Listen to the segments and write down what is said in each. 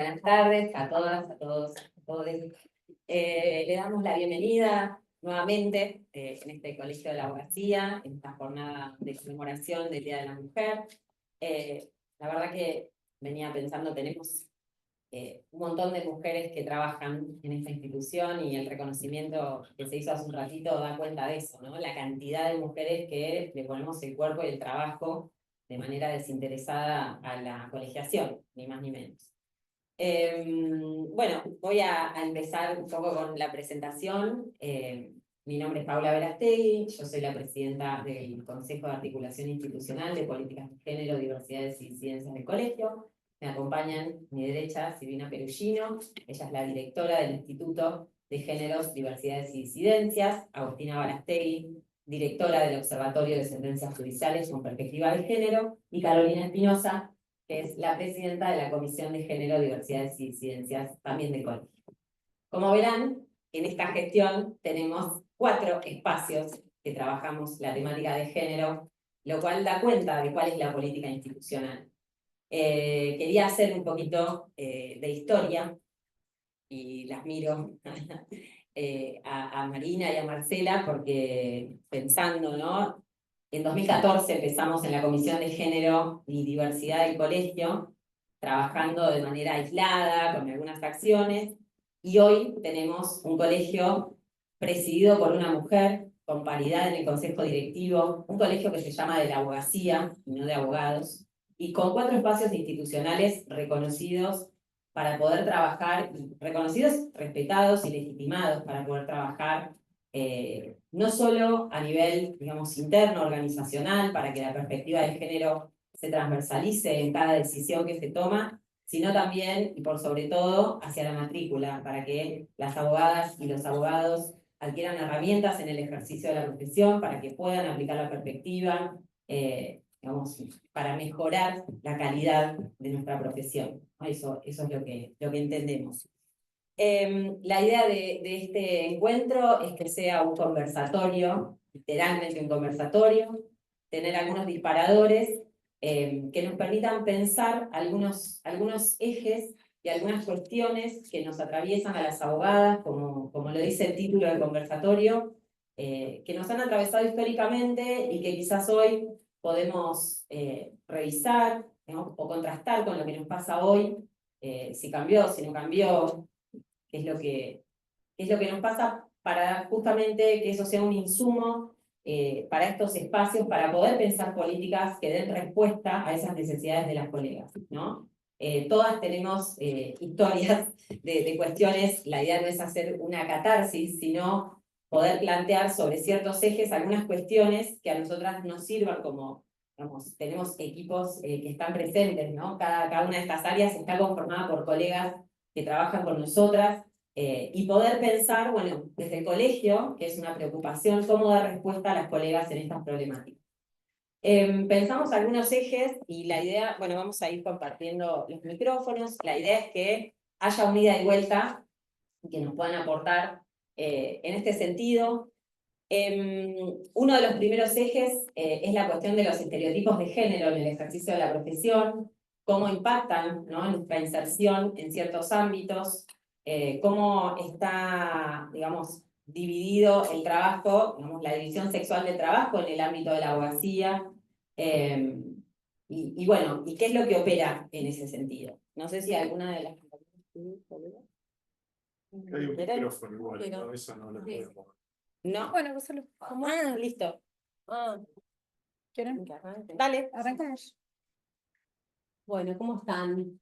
Buenas tardes a todas, a todos, a todos. Le damos la bienvenida nuevamente en este Colegio de la Abogacía, en esta jornada de conmemoración del Día de la Mujer. La verdad que venía pensando, tenemos un montón de mujeres que trabajan en esta institución y el reconocimiento que se hizo hace un ratito da cuenta de eso, ¿no? La cantidad de mujeres que le ponemos el cuerpo y el trabajo de manera desinteresada a la colegiación, ni más ni menos. Bueno, voy a empezar un poco con la presentación. Mi nombre es Paula Verastegui, yo soy la presidenta del Consejo de Articulación Institucional de Políticas de Género, Diversidades y Disidencias del Colegio. Me acompañan a mi derecha Silvina Perugino, ella es la directora del Instituto de Géneros, Diversidades y Disidencias. Agustina Verastegui, directora del Observatorio de Sentencias Judiciales con Perspectiva de Género, y Carolina Espinosa, que es la presidenta de la Comisión de Género, Diversidades y Disidencias, también de colegio. Como verán, en esta gestión tenemos 4 espacios que trabajamos la temática de género, lo cual da cuenta de cuál es la política institucional. Quería hacer un poquito de historia, y las miro a Marina y a Marcela, porque pensando, ¿no? En 2014 empezamos en la Comisión de Género y Diversidad del Colegio, trabajando de manera aislada, con algunas acciones, y hoy tenemos un colegio presidido por una mujer, con paridad en el consejo directivo, un colegio que se llama de la abogacía, y no de abogados, y con 4 espacios institucionales reconocidos para poder trabajar, reconocidos, respetados y legitimados para poder trabajar no solo a nivel, digamos, interno, organizacional, para que la perspectiva de género se transversalice en cada decisión que se toma, sino también, y por sobre todo, hacia la matrícula, para que las abogadas y los abogados adquieran herramientas en el ejercicio de la profesión, para que puedan aplicar la perspectiva, digamos, para mejorar la calidad de nuestra profesión. Eso es lo que entendemos. La idea de este encuentro es que sea un conversatorio, literalmente un conversatorio, tener algunos disparadores que nos permitan pensar algunos ejes y algunas cuestiones que nos atraviesan a las abogadas, como lo dice el título del conversatorio, que nos han atravesado históricamente y que quizás hoy podemos revisar, ¿no? O contrastar con lo que nos pasa hoy, si cambió, si no cambió, qué es lo que nos pasa, para justamente que eso sea un insumo para estos espacios, para poder pensar políticas que den respuesta a esas necesidades de las colegas, ¿no? Todas tenemos historias de cuestiones, la idea no es hacer una catarsis, sino poder plantear sobre ciertos ejes algunas cuestiones que a nosotras nos sirvan como, digamos, tenemos equipos que están presentes, ¿no? Cada una de estas áreas está conformada por colegas que trabajan con nosotras, y poder pensar, bueno, desde el colegio, que es una preocupación, cómo dar respuesta a las colegas en estas problemáticas. Pensamos algunos ejes y la idea, bueno, vamos a ir compartiendo los micrófonos, la idea es que haya una ida y vuelta y que nos puedan aportar en este sentido. Uno de los primeros ejes es la cuestión de los estereotipos de género en el ejercicio de la profesión, cómo impactan, ¿no?, en nuestra inserción en ciertos ámbitos, cómo está, digamos, dividido el trabajo, digamos, la división sexual del trabajo en el ámbito de la abogacía, y bueno, y qué es lo que opera en ese sentido. No sé si alguna de las... Hay un micrófono igual, no, eso no lo podemos. No, bueno, vos solo. Listo. ¿Quieren? Dale. Arrancamos. Bueno, ¿cómo están?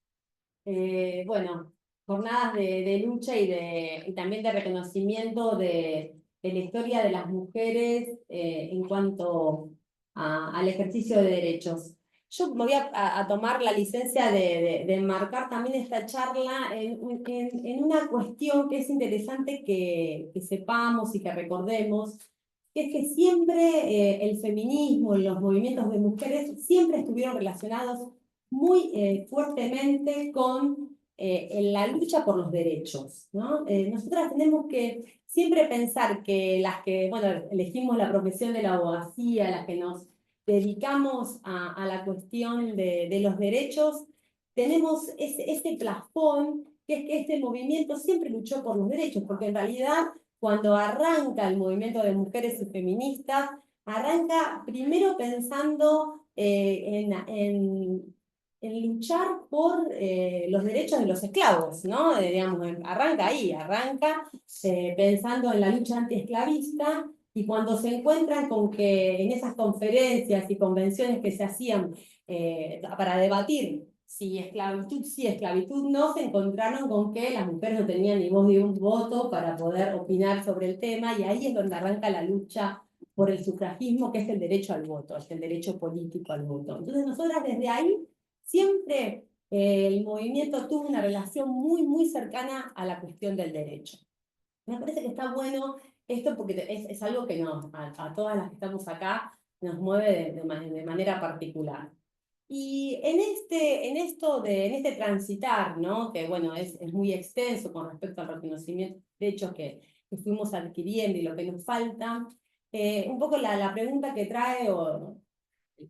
Bueno, jornadas de lucha y también de reconocimiento de la historia de las mujeres en cuanto al ejercicio de derechos. Yo me voy a tomar la licencia de enmarcar también esta charla en una cuestión que es interesante que sepamos y que recordemos, que es que siempre el feminismo y los movimientos de mujeres siempre estuvieron relacionados muy fuertemente con en la lucha por los derechos, ¿no? Nosotras tenemos que siempre pensar que las que, bueno, elegimos la profesión de la abogacía, las que nos dedicamos a la cuestión de los derechos, tenemos ese plafón, que es que este movimiento siempre luchó por los derechos, porque en realidad cuando arranca el movimiento de mujeres y feministas, arranca primero pensando en luchar por los derechos de los esclavos, ¿no? Digamos, arranca ahí, arranca pensando en la lucha antiesclavista, y cuando se encuentran con que en esas conferencias y convenciones que se hacían para debatir si esclavitud sí, esclavitud no, se encontraron con que las mujeres no tenían ni voz ni un voto para poder opinar sobre el tema, y ahí es donde arranca la lucha por el sufragismo, que es el derecho al voto, es el derecho político al voto. Entonces nosotras desde ahí siempre el movimiento tuvo una relación muy, muy cercana a la cuestión del derecho. Me parece que está bueno esto porque es algo que a todas las que estamos acá nos mueve de manera particular. Y en este transitar, ¿no? Que bueno, es muy extenso con respecto al reconocimiento de derechos que fuimos adquiriendo y lo que nos falta, un poco la pregunta que trae, o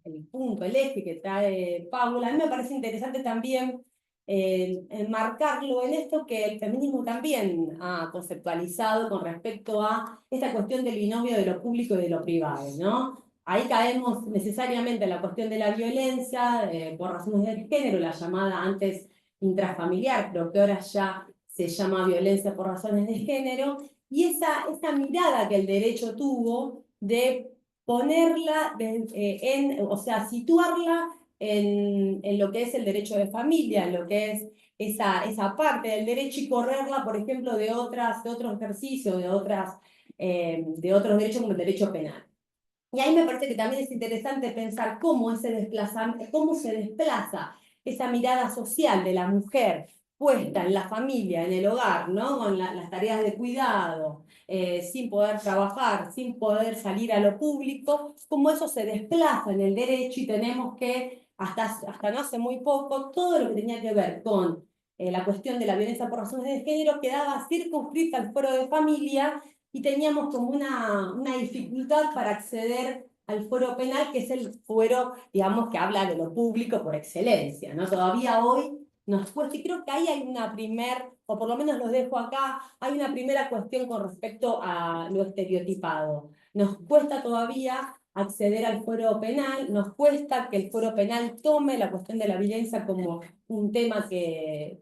el punto, el eje que trae Paula, a mí me parece interesante también enmarcarlo en esto que el feminismo también ha conceptualizado con respecto a esta cuestión del binomio de lo público y de lo privado, ¿no? Ahí caemos necesariamente en la cuestión de la violencia por razones de género, la llamada antes intrafamiliar, pero que ahora ya se llama violencia por razones de género, y esa mirada que el derecho tuvo de ponerla, o sea, situarla en lo que es el derecho de familia, en lo que es esa parte del derecho, y correrla, por ejemplo, de otros ejercicios, de otros derechos como el derecho penal. Y ahí me parece que también es interesante pensar cómo se desplaza esa mirada social de la mujer puesta en la familia, en el hogar, ¿no? Con las tareas de cuidado, sin poder trabajar, sin poder salir a lo público, cómo eso se desplaza en el derecho, y tenemos que, hasta no hace muy poco, todo lo que tenía que ver con la cuestión de la violencia por razones de género quedaba circunscrita al fuero de familia, y teníamos como una dificultad para acceder al fuero penal, que es el fuero, digamos, que habla de lo público por excelencia, ¿no? Todavía hoy nos cuesta, y creo que ahí hay o por lo menos los dejo acá, hay una primera cuestión con respecto a lo estereotipado. Nos cuesta todavía acceder al fuero penal, nos cuesta que el fuero penal tome la cuestión de la violencia como un tema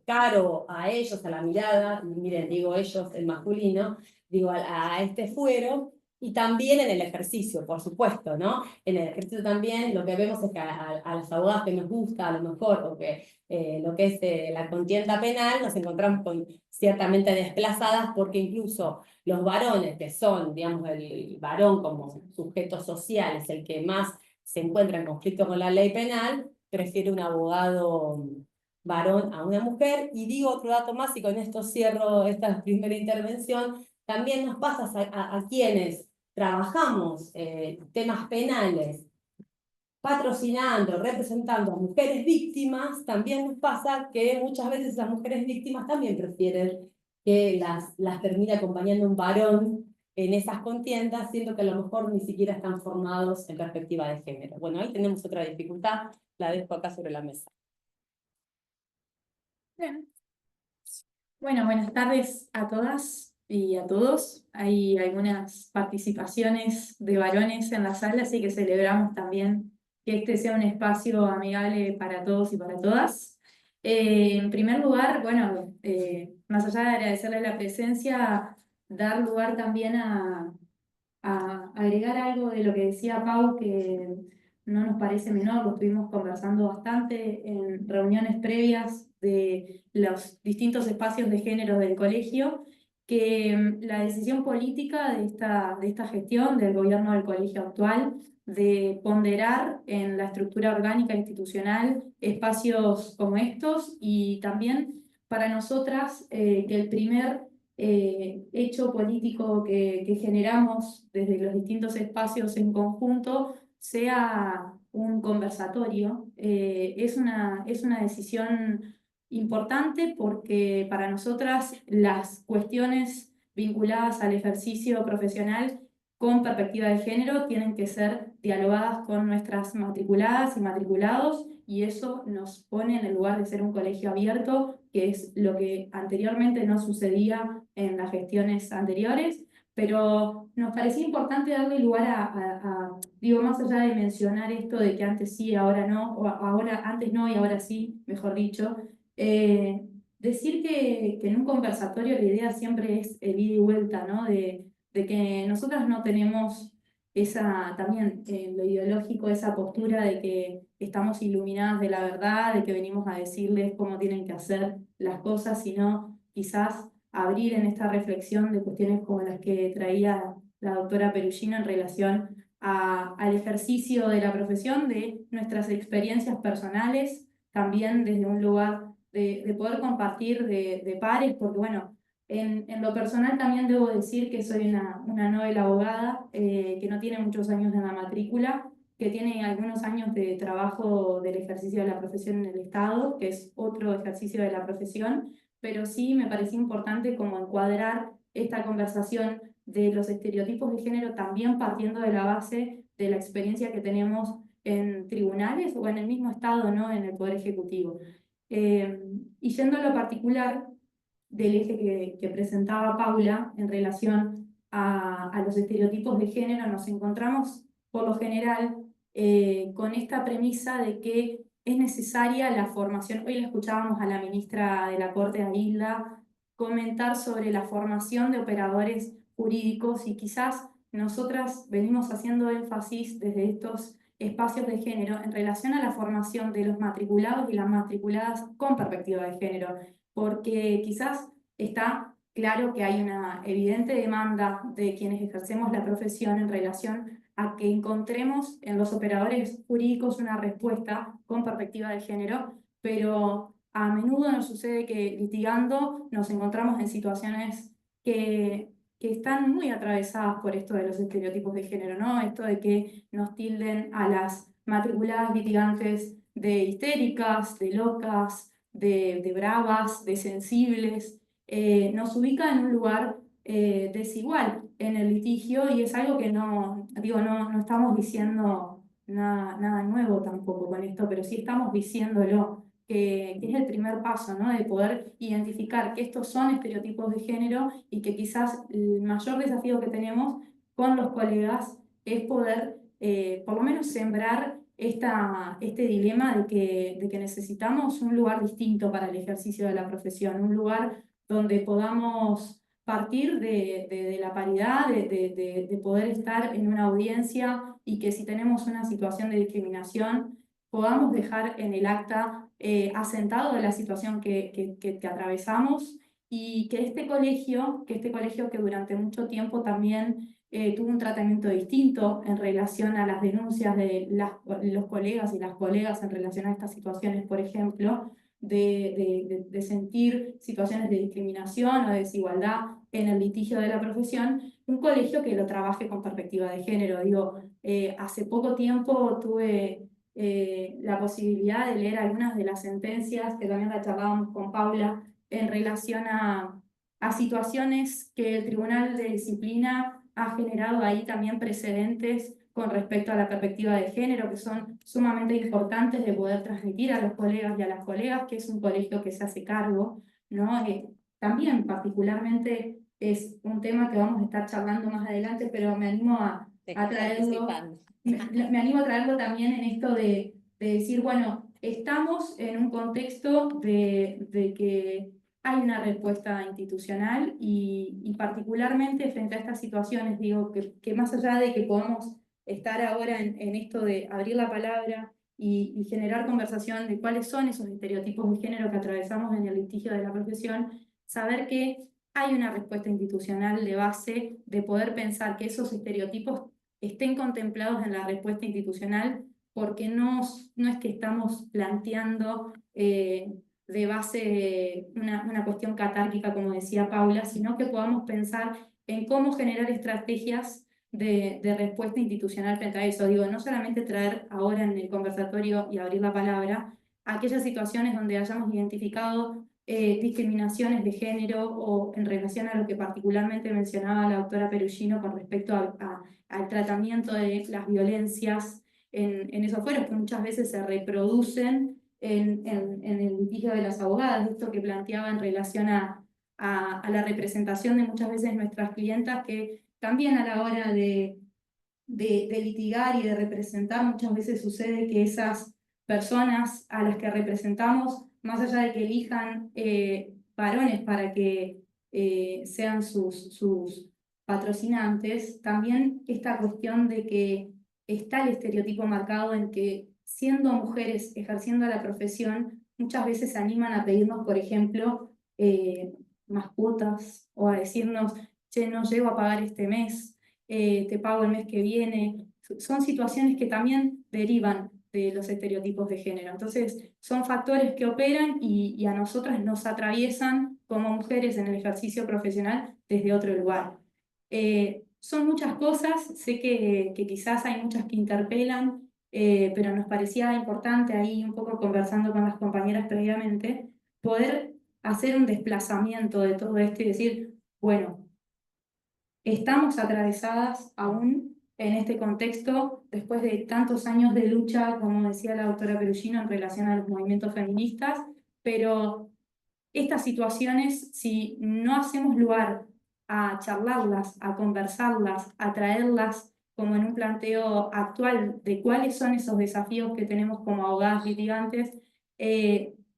caro a ellos, a la mirada, y miren, digo ellos, el masculino, digo, a este fuero, y también en el ejercicio, por supuesto, ¿no? En el ejercicio también lo que vemos es que a las abogadas que nos gusta, a lo mejor, o que lo que es la contienda penal, nos encontramos ciertamente desplazadas, porque incluso los varones, que son, digamos, el varón como sujeto social, es el que más se encuentra en conflicto con la ley penal, prefiere un abogado varón a una mujer. Y digo otro dato más, y con esto cierro esta primera intervención. También nos pasa a quienes trabajamos temas penales, patrocinando, representando a mujeres víctimas, también nos pasa que muchas veces las mujeres víctimas también prefieren que las termine acompañando un varón en esas contiendas, siendo que a lo mejor ni siquiera están formados en perspectiva de género. Bueno, ahí tenemos otra dificultad, la dejo acá sobre la mesa. Bien. Bueno, buenas tardes a todas y a todos. Hay algunas participaciones de varones en la sala, así que celebramos también que este sea un espacio amigable para todos y para todas. En primer lugar, bueno, más allá de agradecerles la presencia, dar lugar también a agregar algo de lo que decía Pau, que no nos parece menor, lo estuvimos conversando bastante en reuniones previas de los distintos espacios de género del colegio, que la decisión política de esta gestión del gobierno del colegio actual de ponderar en la estructura orgánica institucional espacios como estos, y también para nosotras que el primer hecho político que generamos desde los distintos espacios en conjunto sea un conversatorio, es una decisión importante, porque para nosotras las cuestiones vinculadas al ejercicio profesional con perspectiva de género tienen que ser dialogadas con nuestras matriculadas y matriculados, y eso nos pone en el lugar de ser un colegio abierto, que es lo que anteriormente no sucedía en las gestiones anteriores, pero nos parecía importante darle lugar digo, más allá de mencionar esto de que antes sí, ahora no, o ahora antes no y ahora sí, mejor dicho, decir que en un conversatorio la idea siempre es el ida y vuelta, ¿no? De que nosotras no tenemos esa, también lo ideológico, esa postura de que estamos iluminadas de la verdad, de que venimos a decirles cómo tienen que hacer las cosas, sino quizás abrir en esta reflexión de cuestiones como las que traía la doctora Perugino en relación al ejercicio de la profesión, de nuestras experiencias personales, también desde un lugar de poder compartir de pares, porque bueno, en lo personal también debo decir que soy una novel abogada que no tiene muchos años en la matrícula, que tiene algunos años de trabajo del ejercicio de la profesión en el Estado, que es otro ejercicio de la profesión, pero sí me parecía importante como encuadrar esta conversación de los estereotipos de género también partiendo de la base de la experiencia que tenemos en tribunales o en el mismo Estado, ¿no? En el Poder Ejecutivo. Y yendo a lo particular del eje que presentaba Paula en relación a los estereotipos de género, nos encontramos por lo general con esta premisa de que es necesaria la formación. Hoy la escuchábamos a la ministra de la Corte, a Hilda, comentar sobre la formación de operadores jurídicos y quizás nosotras venimos haciendo énfasis desde estos espacios de género en relación a la formación de los matriculados y las matriculadas con perspectiva de género, porque quizás está claro que hay una evidente demanda de quienes ejercemos la profesión en relación a que encontremos en los operadores jurídicos una respuesta con perspectiva de género, pero a menudo nos sucede que litigando nos encontramos en situaciones que están muy atravesadas por esto de los estereotipos de género, ¿no? Esto de que nos tilden a las matriculadas litigantes de histéricas, de locas, de bravas, de sensibles, nos ubica en un lugar desigual en el litigio y es algo que no, digo, no estamos diciendo nada nuevo tampoco con esto, pero sí estamos diciéndolo, que es el primer paso, ¿no? De poder identificar que estos son estereotipos de género y que quizás el mayor desafío que tenemos con los colegas es poder, por lo menos, sembrar este dilema de que necesitamos un lugar distinto para el ejercicio de la profesión, un lugar donde podamos partir de la paridad, de poder estar en una audiencia y que si tenemos una situación de discriminación, podamos dejar en el acta asentado la situación que atravesamos y que este colegio que durante mucho tiempo también tuvo un tratamiento distinto en relación a las denuncias de los colegas y las colegas en relación a estas situaciones, por ejemplo, de sentir situaciones de discriminación o de desigualdad en el litigio de la profesión, un colegio que lo trabaje con perspectiva de género. Digo, hace poco tiempo tuve la posibilidad de leer algunas de las sentencias que también la charlábamos con Paula en relación a situaciones que el Tribunal de Disciplina ha generado ahí también precedentes con respecto a la perspectiva de género, que son sumamente importantes de poder transmitir a los colegas y a las colegas, que es un colegio que se hace cargo, ¿no? También particularmente es un tema que vamos a estar charlando más adelante, pero me animo a traerlo. Me animo a traerlo también en esto de decir, bueno, estamos en un contexto de que hay una respuesta institucional y particularmente frente a estas situaciones, digo, que más allá de que podamos estar ahora en esto de abrir la palabra y generar conversación de cuáles son esos estereotipos de género que atravesamos en el litigio de la profesión, saber que hay una respuesta institucional de base de poder pensar que esos estereotipos estén contemplados en la respuesta institucional, porque no es que estamos planteando de base una cuestión catárquica, como decía Paula, sino que podamos pensar en cómo generar estrategias de respuesta institucional frente a eso. Digo, no solamente traer ahora en el conversatorio y abrir la palabra aquellas situaciones donde hayamos identificado discriminaciones de género o en relación a lo que particularmente mencionaba la doctora Perugino con respecto al tratamiento de las violencias en esos fueros que muchas veces se reproducen en el litigio de las abogadas, esto que planteaba en relación a la representación de muchas veces nuestras clientas, que también a la hora de litigar y de representar, muchas veces sucede que esas personas a las que representamos, más allá de que elijan varones para que sean sus patrocinantes, también esta cuestión de que está el estereotipo marcado en que siendo mujeres ejerciendo la profesión, muchas veces se animan a pedirnos, por ejemplo, más cuotas o a decirnos, che, no llego a pagar este mes, te pago el mes que viene. Son situaciones que también derivan de los estereotipos de género. Entonces, son factores que operan y a nosotras nos atraviesan como mujeres en el ejercicio profesional desde otro lugar. Son muchas cosas, sé que quizás hay muchas que interpelan, pero nos parecía importante ahí, un poco conversando con las compañeras previamente, poder hacer un desplazamiento de todo esto y decir, bueno, estamos atravesadas aún en este contexto, después de tantos años de lucha, como decía la doctora Perugino, en relación a los movimientos feministas, pero estas situaciones, si no hacemos lugar a charlarlas, a conversarlas, a traerlas como en un planteo actual de cuáles son esos desafíos que tenemos como abogadas litigantes,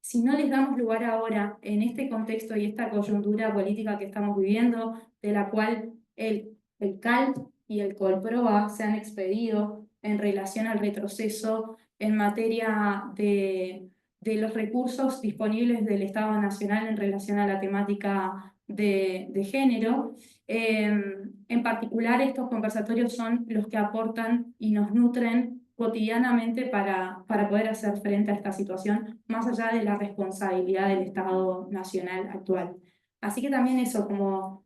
si no les damos lugar ahora en este contexto y esta coyuntura política que estamos viviendo, de la cual el CAL y el COLPROA se han expedido en relación al retroceso en materia de los recursos disponibles del Estado Nacional en relación a la temática de género. En particular, estos conversatorios son los que aportan y nos nutren cotidianamente para poder hacer frente a esta situación, más allá de la responsabilidad del Estado Nacional actual. Así que también eso, como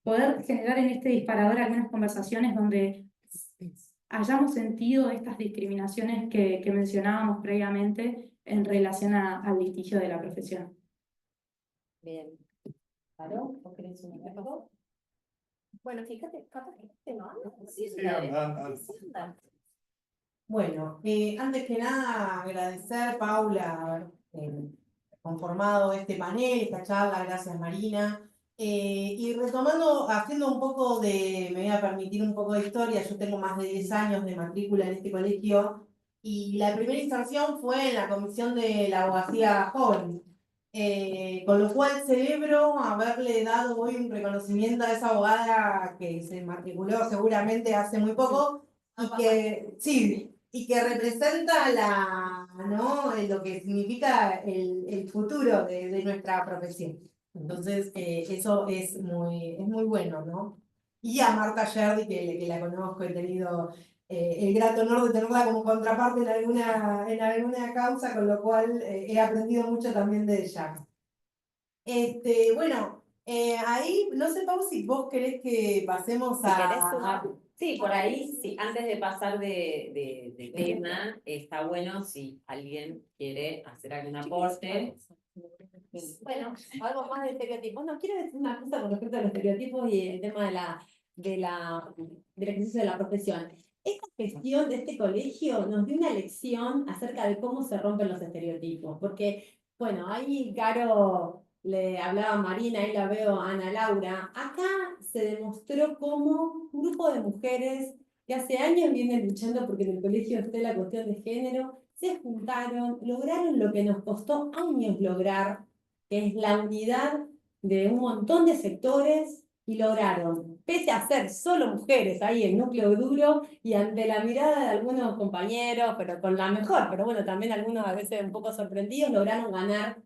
poder generar en este disparador algunas conversaciones donde hayamos sentido estas discriminaciones que mencionábamos previamente en relación al litigio de la profesión. Bien. ¿Paró? ¿O querés un algo? Bueno, fíjate, capaz que este no anda. Sí, Sí, anda. Sí, anda. Bueno, antes que nada agradecer, Paula, haber conformado este panel, esta charla, gracias Marina. Y retomando, haciendo un poco me voy a permitir un poco de historia, yo tengo más de 10 años de matrícula en este colegio y la primera inserción fue en la comisión de la abogacía joven. Con lo cual celebro haberle dado hoy un reconocimiento a esa abogada que se matriculó seguramente hace muy poco y que, sí, y que representa ¿no? Lo que significa el futuro de nuestra profesión. Entonces, eso es muy bueno, ¿no? Y a Marta Yerdi, que la conozco, he tenido el grato honor de tenerla como contraparte en alguna causa, con lo cual he aprendido mucho también de ella. Bueno, ahí, no sé, Pau, si vos querés que pasemos Si querés sumar. Sí, por ahí, sí, antes de pasar de tema, está bueno si alguien quiere hacer algún aporte. Bueno, algo más de estereotipos. No, quiero decir una cosa con respecto a los estereotipos y el tema del ejercicio de la profesión. Esta gestión de este colegio nos dio una lección acerca de cómo se rompen los estereotipos, porque, bueno, ahí Caro le hablaba a Marina, ahí la veo a Ana Laura. Acá se demostró cómo un grupo de mujeres que hace años vienen luchando porque en el colegio esté la cuestión de género, se juntaron, lograron lo que nos costó años lograr, que es la unidad de un montón de sectores, y lograron, pese a ser solo mujeres ahí en núcleo duro y ante la mirada de algunos compañeros, pero con la mejor, pero bueno, también algunos a veces un poco sorprendidos, lograron ganar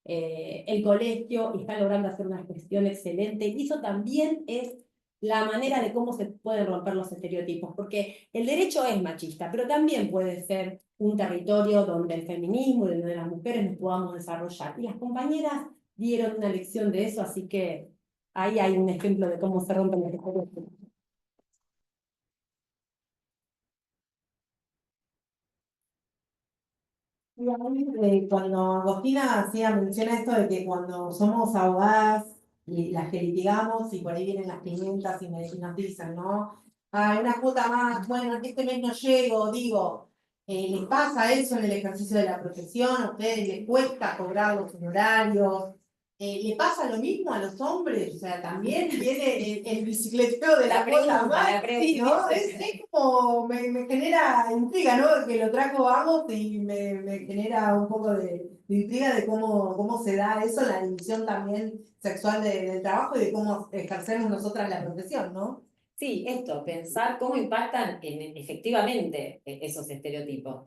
el colegio y están logrando hacer una gestión excelente. Y eso también es la manera de cómo se pueden romper los estereotipos, porque el derecho es machista, pero también puede ser un territorio donde el feminismo y donde las mujeres nos podamos desarrollar. Y las compañeras dieron una lección de eso, así que ahí hay un ejemplo de cómo se rompen los estereotipos. Y a mí, cuando Agostina hacía mención a esto de que cuando somos abogadas y las que litigamos y por ahí vienen las clientas y nos dicen, ¿no? Ay, una cuota más, bueno, este mes no llego, digo, ¿les pasa eso en el ejercicio de la profesión? ¿A ustedes les cuesta cobrar los honorarios? ¿Le pasa lo mismo a los hombres? O sea, también viene el bicicleteo de la cuota más. Sí, ¿no? Es como, me genera intriga, ¿no? Que lo trajo Amos y me genera un poco de intriga de cómo se da eso, la división también sexual del trabajo y de cómo ejercemos nosotras la profesión, ¿no? Sí, esto, pensar cómo impactan efectivamente esos estereotipos.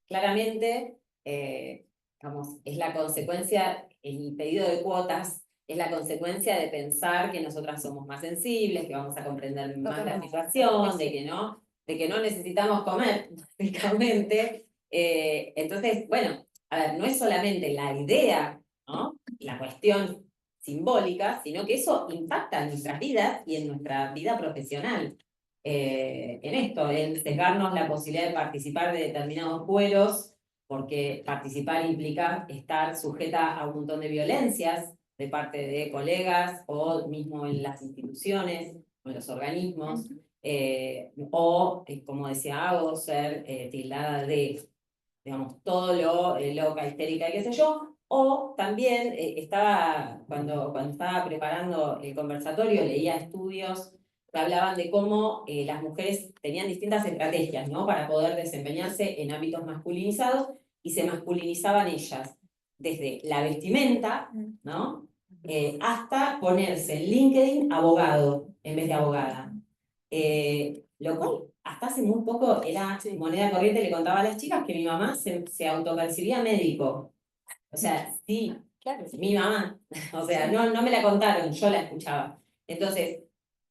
Claramente, digamos, es la consecuencia, el pedido de cuotas es la consecuencia de pensar que nosotras somos más sensibles, que vamos a comprender más la situación, de que no necesitamos comer, básicamente. Entonces, bueno, a ver, no es solamente la idea, ¿no? La cuestión simbólica, sino que eso impacta en nuestras vidas y en nuestra vida profesional. En esto, en sesgarnos la posibilidad de participar de determinados fueros, porque participar implica estar sujeta a un montón de violencias de parte de colegas o mismo en las instituciones o en los organismos, o, como decía Ago, ser tildada de, digamos, todo lo loca, histérica y qué sé yo, o también cuando estaba preparando el conversatorio, leía estudios que hablaban de cómo las mujeres tenían distintas estrategias, ¿no? Para poder desempeñarse en ámbitos masculinizados y se masculinizaban ellas, desde la vestimenta, ¿no? Hasta ponerse en LinkedIn abogado en vez de abogada. Lo cual hasta hace muy poco era moneda corriente. Le contaba a las chicas que mi mamá se autopercibía médico. O sea, sí, claro, mi mamá. O sea, no me la contaron, yo la escuchaba. Entonces,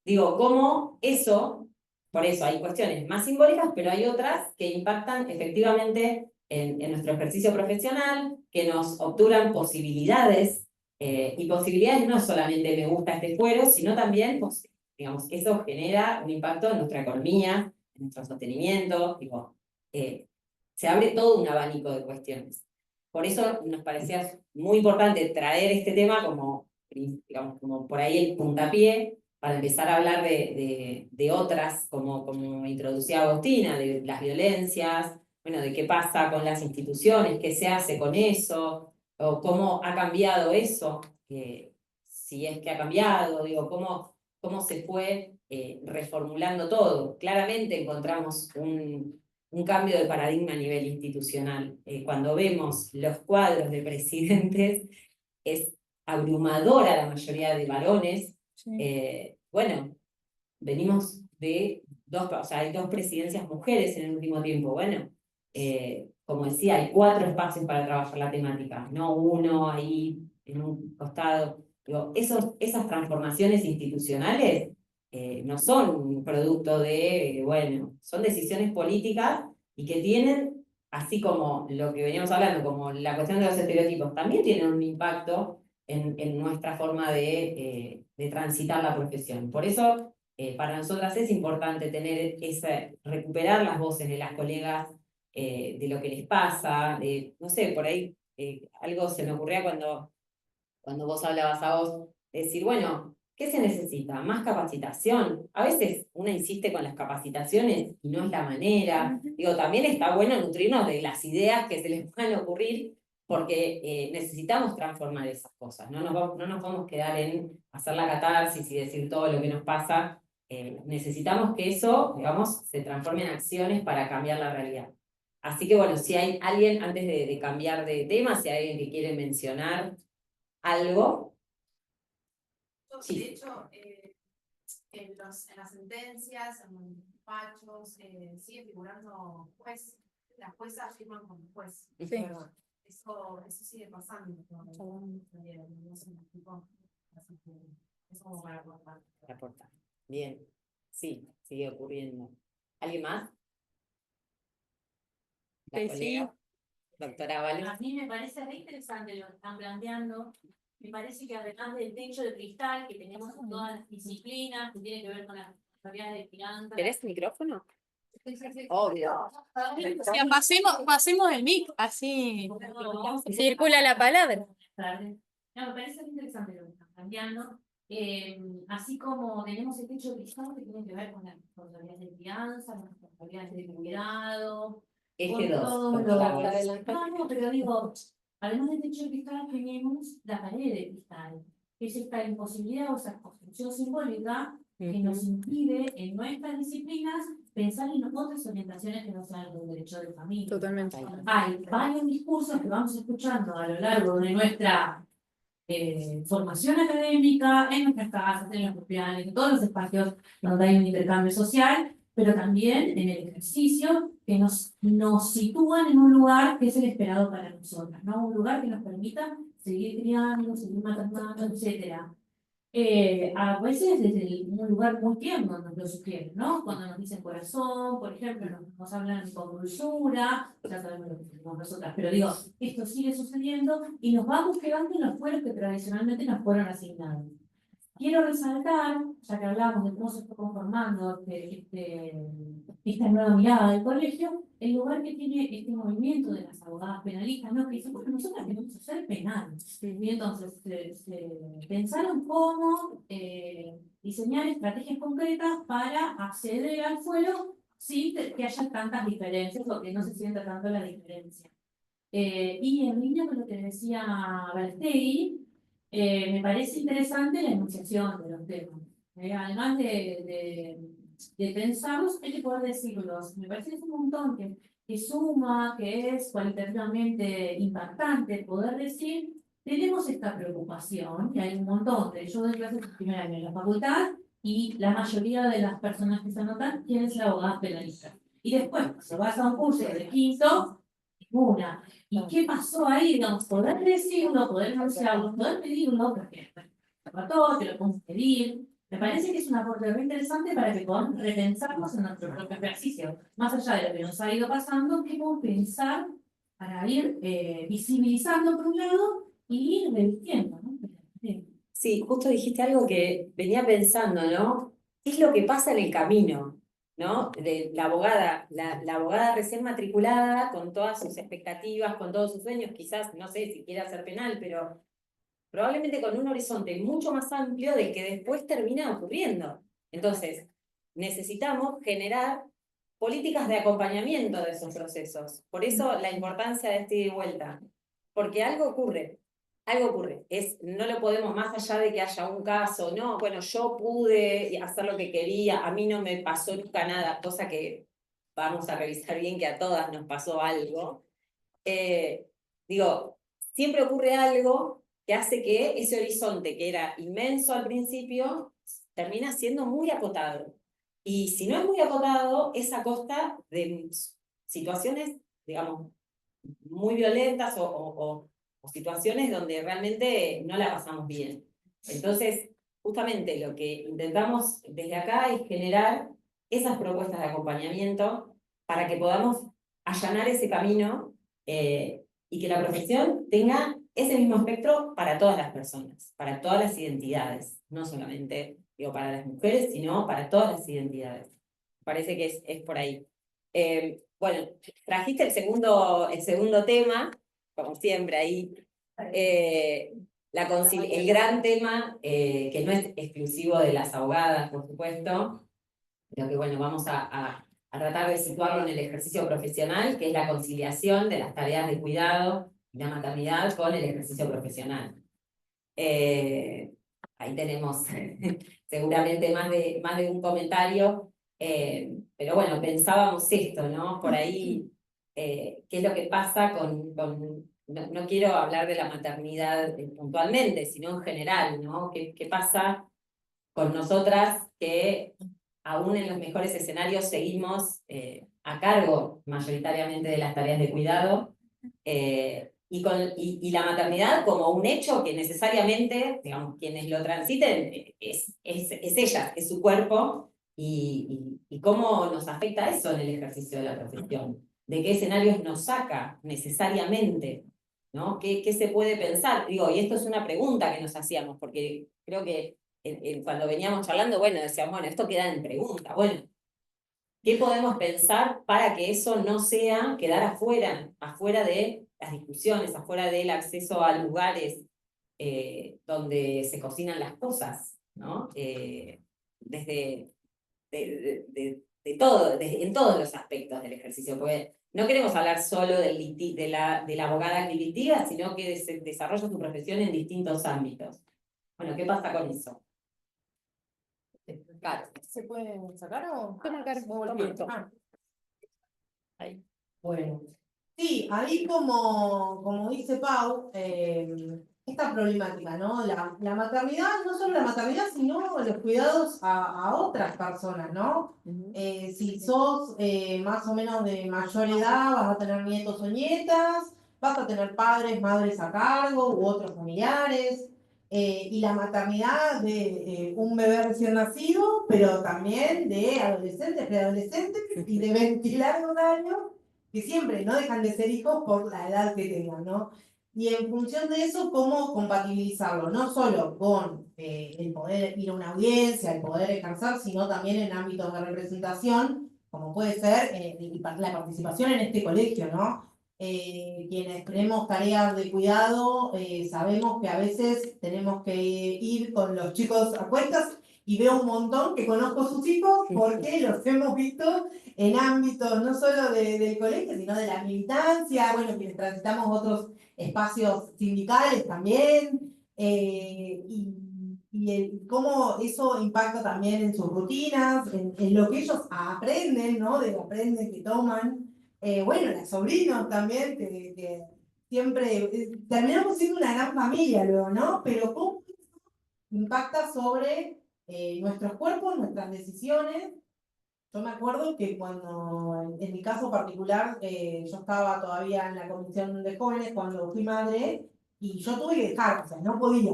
digo, cómo eso, por eso hay cuestiones más simbólicas, pero hay otras que impactan efectivamente en nuestro ejercicio profesional, que nos obturan posibilidades, y posibilidades no solamente me gusta este fuero, sino también, pues, digamos, eso genera un impacto en nuestra economía, en nuestro sostenimiento, digo, se abre todo un abanico de cuestiones. Por eso nos parecía muy importante traer este tema como, digamos, como por ahí el puntapié para empezar a hablar de otras, como introducía Agostina, de las violencias, bueno, de qué pasa con las instituciones, qué se hace con eso, o cómo ha cambiado eso, si es que ha cambiado, digo, cómo se fue reformulando todo. Claramente encontramos un cambio de paradigma a nivel institucional. Cuando vemos los cuadros de presidentes, es abrumadora la mayoría de varones. Bueno, venimos de o sea, hay 2 presidencias mujeres en el último tiempo. Bueno, como decía, hay 4 espacios para trabajar la temática, no uno ahí en un costado. Digo, esas transformaciones institucionales no son un producto bueno, son decisiones políticas y que tienen, así como lo que veníamos hablando, como la cuestión de los estereotipos, también tienen un impacto en nuestra forma de transitar la profesión. Por eso, para nosotras es importante recuperar las voces de las colegas, de lo que les pasa, no sé, por ahí algo se me ocurría cuando vos hablabas a vos, decir, bueno, ¿qué se necesita? ¿Más capacitación? A veces una insiste con las capacitaciones y no es la manera. Digo, también está bueno nutrirnos de las ideas que se les puedan ocurrir, porque necesitamos transformar esas cosas. No nos podemos quedar en hacer la catarsis y decir todo lo que nos pasa. Necesitamos que eso, digamos, se transforme en acciones para cambiar la realidad. Así que bueno, si hay alguien, antes de cambiar de tema, si hay alguien que quiere mencionar algo. Sí. De hecho, en las sentencias, en los despachos, sigue figurando juez. Las juezas firman como juez. Sí. Eso sigue pasando. Eso como para aportar. Bien, sí, sigue ocurriendo. ¿Alguien más? ¿La colega? Doctora Vale. A mí me parece re interesante lo que están planteando. Me parece que además del techo de cristal que tenemos en todas las disciplinas, que tiene que ver con las tareas de finanzas. ¿Querés micrófono? Obvio. O sea, pasemos el mic, así circula la palabra. No, me parece muy interesante lo que están planteando. Así como tenemos el techo de cristal que tiene que ver con las responsabilidades de crianza, las responsabilidades de cuidado, Eje con 2. todos los... No, pero digo, además del techo de cristal tenemos la pared de cristal, que es esta imposibilidad o esa construcción simbólica que nos impide en nuestras disciplinas pensar en otras orientaciones que no sean el derecho de familia. Totalmente. Hay varios discursos que vamos escuchando a lo largo de nuestra formación académica, en nuestras casas, en los sociales, en todos los espacios donde hay un intercambio social, pero también en el ejercicio que nos sitúan en un lugar que es el esperado para nosotras, ¿no? Un lugar que nos permita seguir criando, seguir maternando, etcétera. A veces desde un lugar muy tierno nos lo sugieren, ¿no? Cuando nos dicen corazón, por ejemplo, nos hablan con dulzura, ya sabemos lo que tenemos nosotras, pero digo, esto sigue sucediendo y nos vamos quedando en los fueros que tradicionalmente nos fueron asignados. Quiero resaltar, ya que hablamos de cómo se está conformando esta nueva mirada del colegio, el lugar que tiene este movimiento de las abogadas penalistas, ¿no? Que dicen, bueno, nosotras queremos hacer penal. Y entonces pensaron cómo diseñar estrategias concretas para acceder al fuero sin que haya tantas diferencias o que no se sienta tanto la diferencia. Y en línea con lo que decía Bertegui, me parece interesante la enunciación de los temas. Además de pensarlos, hay que poder decirlos. Me parece que es un montón que suma, que es cualitativamente impactante poder decir, tenemos esta preocupación, y hay un montón yo doy clases de primer año en la facultad, y la mayoría de las personas que se anotan quieren ser abogadas penalistas. Y después, si vas a un curso de quinto, una. ¿Y qué pasó ahí? Digamos, poder decirlo, poder anunciarlo, poder pedirlo, porque a todos que lo podemos pedir. Me parece que es un aporte muy interesante para que podamos repensarnos en nuestro propio ejercicio. Más allá de lo que nos ha ido pasando, ¿qué podemos pensar para ir visibilizando por un lado y ir revirtiendo, ¿no? Sí, justo dijiste algo que venía pensando, ¿no? ¿Qué es lo que pasa en el camino? ¿No? De la abogada recién matriculada, con todas sus expectativas, con todos sus sueños, quizás, no sé si quiere hacer penal, pero probablemente con un horizonte mucho más amplio del que después termina ocurriendo. Entonces, necesitamos generar políticas de acompañamiento de esos procesos. Por eso la importancia de este ida y vuelta. Porque algo ocurre. No lo podemos, más allá de que haya un caso, no, bueno, yo pude hacer lo que quería, a mí no me pasó nunca nada, cosa que vamos a revisar bien que a todas nos pasó algo. Digo, siempre ocurre algo que hace que ese horizonte que era inmenso al principio termina siendo muy acotado. Y si no es muy acotado, es a costa de situaciones, digamos, muy violentas o situaciones donde realmente no la pasamos bien. Entonces, justamente lo que intentamos desde acá es generar esas propuestas de acompañamiento para que podamos allanar ese camino y que la profesión tenga ese mismo espectro para todas las personas, para todas las identidades, no solamente digo, para las mujeres, sino para todas las identidades. Parece que es por ahí. Bueno, trajiste el segundo tema, como siempre ahí, el gran tema, que no es exclusivo de las abogadas, por supuesto, pero que bueno, vamos a tratar de situarlo en el ejercicio profesional, que es la conciliación de las tareas de cuidado y la maternidad con el ejercicio profesional. Ahí tenemos seguramente más de un comentario, pero bueno, pensábamos esto, ¿no? Por ahí, ¿qué es lo que pasa no quiero hablar de la maternidad puntualmente, sino en general, ¿no? ¿Qué pasa con nosotras que aún en los mejores escenarios seguimos a cargo mayoritariamente de las tareas de cuidado? Y la maternidad como un hecho que necesariamente, digamos, quienes lo transiten, es ella, es su cuerpo, y cómo nos afecta eso en el ejercicio de la profesión, de qué escenarios nos saca necesariamente, ¿no? ¿Qué se puede pensar? Digo, y esto es una pregunta que nos hacíamos, porque creo que cuando veníamos charlando, bueno, decíamos, bueno, esto queda en pregunta, bueno, ¿Qué podemos pensar para que eso no sea quedar afuera de las discusiones, afuera del acceso a lugares donde se cocinan las cosas, ¿no? Desde de todo, en todos los aspectos del ejercicio, porque no queremos hablar solo de la abogada que litiga, sino que desarrolla su profesión en distintos ámbitos. Bueno, ¿qué pasa con eso? Claro. ¿Se puede sacar o? Toma, Caro, toma. Ahí. Bueno, sí, ahí como dice Pau, esta problemática, ¿no? La maternidad, no solo la maternidad, sino los cuidados a otras personas, ¿no? Si sos más o menos de mayor edad, vas a tener nietos o nietas, vas a tener padres, madres a cargo u otros familiares. Y la maternidad de un bebé recién nacido, pero también de adolescentes, preadolescentes y de 20 largos años, que siempre no dejan de ser hijos por la edad que tengan, ¿no? Y en función de eso, cómo compatibilizarlo, no solo con el poder ir a una audiencia, el poder ejercer, sino también en ámbitos de representación, como puede ser la participación en este colegio, ¿no? Quienes tenemos tareas de cuidado, sabemos que a veces tenemos que ir con los chicos a cuestas y veo un montón que conozco sus hijos porque los hemos visto en ámbitos no solo del colegio, sino de la militancia, bueno, quienes transitamos otros espacios sindicales también, y cómo eso impacta también en sus rutinas, en lo que ellos aprenden, ¿no? De aprenden que toman. Bueno, los sobrinos también, que siempre terminamos siendo una gran familia luego, ¿no? Pero cómo impacta sobre nuestros cuerpos, nuestras decisiones. Yo me acuerdo que cuando, en mi caso particular, yo estaba todavía en la comisión de jóvenes cuando fui madre, y yo tuve que dejar, o sea, no podía.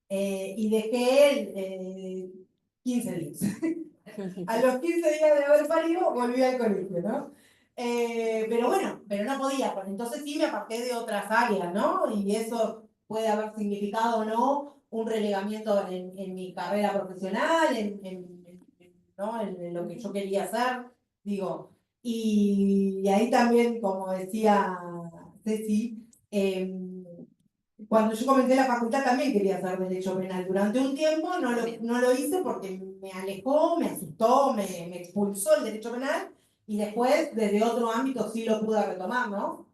Y dejé 15 días. A los 15 días de haber parido, volví al colegio, ¿no? Pero bueno, pero no podía, pues entonces sí me aparté de otras áreas, ¿no? Y eso puede haber significado o no un relegamiento en mi carrera profesional, ¿no? En lo que yo quería hacer, digo. Y ahí también, como decía Ceci, cuando yo comencé la facultad también quería hacer derecho penal. Durante un tiempo no lo hice porque me alejó, me asustó, me expulsó el derecho penal, y después desde otro ámbito sí lo pude retomar, ¿no?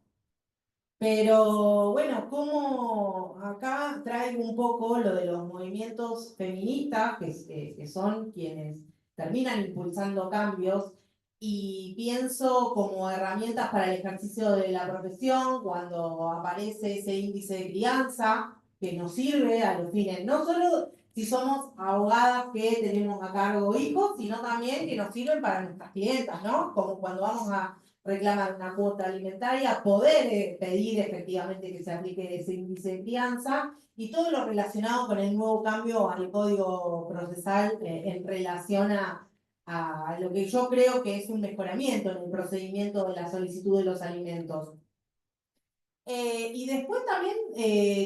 Pero bueno, como acá traigo un poco lo de los movimientos feministas, que son quienes terminan impulsando cambios, y pienso como herramientas para el ejercicio de la profesión cuando aparece ese índice de crianza que nos sirve a los fines, no solo si somos abogadas que tenemos a cargo hijos, sino también que nos sirven para nuestras clientas, ¿no? Como cuando vamos a reclamar una cuota alimentaria, poder pedir efectivamente que se aplique ese índice de crianza, y todo lo relacionado con el nuevo cambio al Código Procesal en relación a lo que yo creo que es un mejoramiento en el procedimiento de la solicitud de los alimentos. Y después también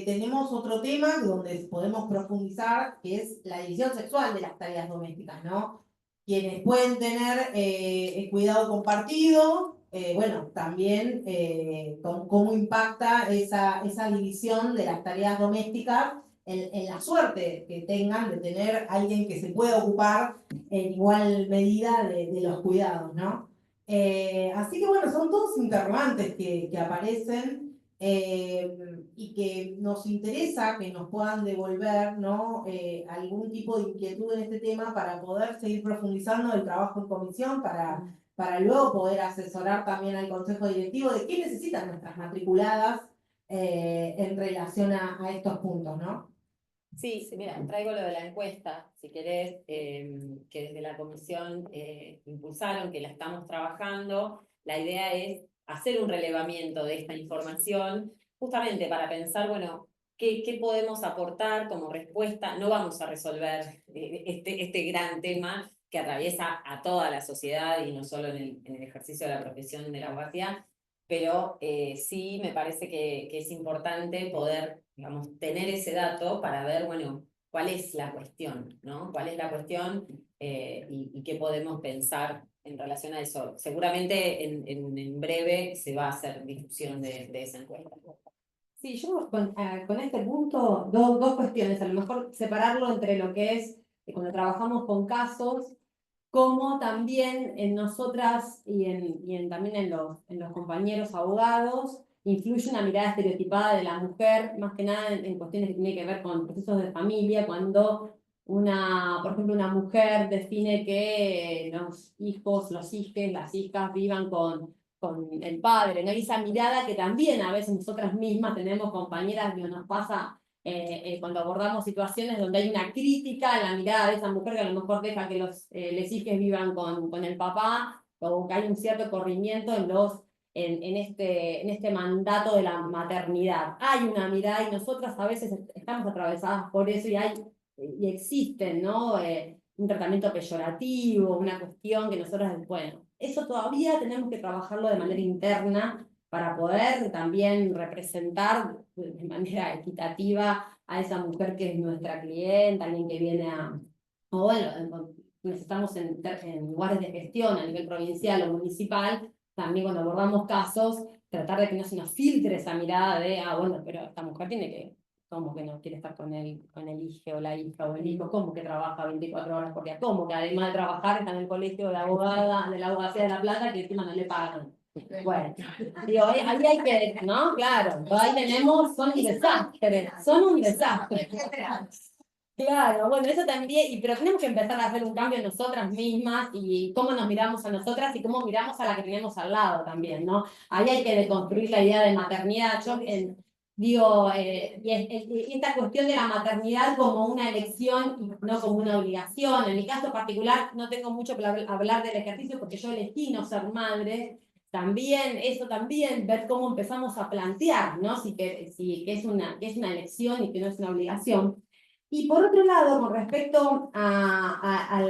tenemos otro tema donde podemos profundizar, que es la división sexual de las tareas domésticas, ¿no? Quienes pueden tener el cuidado compartido, bueno, también cómo impacta esa división de las tareas domésticas en la suerte que tengan de tener alguien que se pueda ocupar en igual medida de los cuidados, ¿no? Así que bueno, son todos interrogantes que aparecen. Y que nos interesa que nos puedan devolver, ¿no? Algún tipo de inquietud en este tema para poder seguir profundizando el trabajo en comisión, para luego poder asesorar también al consejo directivo de qué necesitan nuestras matriculadas en relación a estos puntos, ¿no? Sí, mira, traigo lo de la encuesta, si querés, que desde la comisión impulsaron, que la estamos trabajando. La idea es hacer un relevamiento de esta información, justamente para pensar, bueno, qué podemos aportar como respuesta. No vamos a resolver este gran tema que atraviesa a toda la sociedad y no solo en el ejercicio de la profesión de la abogacía, pero sí me parece que es importante poder, digamos, tener ese dato para ver, bueno, cuál es la cuestión, ¿no? ¿Cuál es la cuestión y qué podemos pensar en relación a eso? Seguramente en breve se va a hacer difusión de esa encuesta. Sí, yo con este punto, dos cuestiones, a lo mejor separarlo entre lo que es cuando trabajamos con casos, como también en nosotras también en los compañeros abogados, influye una mirada estereotipada de la mujer, más que nada en cuestiones que tienen que ver con procesos de familia, cuando por ejemplo, una mujer define que los hijos, los hijes, las hijas vivan con el padre, ¿no? Y esa mirada que también a veces nosotras mismas tenemos compañeras que nos pasa cuando abordamos situaciones donde hay una crítica a la mirada de esa mujer que a lo mejor deja que los hijos vivan con el papá, o que hay un cierto corrimiento en este mandato de la maternidad. Hay una mirada y nosotras a veces estamos atravesadas por eso y existen, ¿no? Un tratamiento peyorativo, una cuestión que nosotros, bueno, eso todavía tenemos que trabajarlo de manera interna para poder también representar de manera equitativa a esa mujer que es nuestra clienta, alguien que viene o bueno, necesitamos en lugares de gestión a nivel provincial o municipal, también cuando abordamos casos, tratar de que no se nos filtre esa mirada de, bueno, pero esta mujer tiene que, ¿cómo que no quiere estar con el hijo o la hija o el hijo? ¿Cómo que trabaja 24 horas por día? ¿Cómo que además de trabajar está en el colegio de la abogacía de La Plata que encima no le pagan? Bueno, digo, ahí hay que, ¿no? Claro, ahí tenemos, son un desastre. Claro, bueno, eso también, pero tenemos que empezar a hacer un cambio en nosotras mismas y cómo nos miramos a nosotras y cómo miramos a la que tenemos al lado también, ¿no? Ahí hay que deconstruir la idea de maternidad. Yo digo, y esta cuestión de la maternidad como una elección y no como una obligación. En mi caso particular no tengo mucho para hablar del ejercicio porque yo elegí no ser madre. También, eso también, ver cómo empezamos a plantear, ¿no? Que es una elección y que no es una obligación. Y por otro lado, con respecto a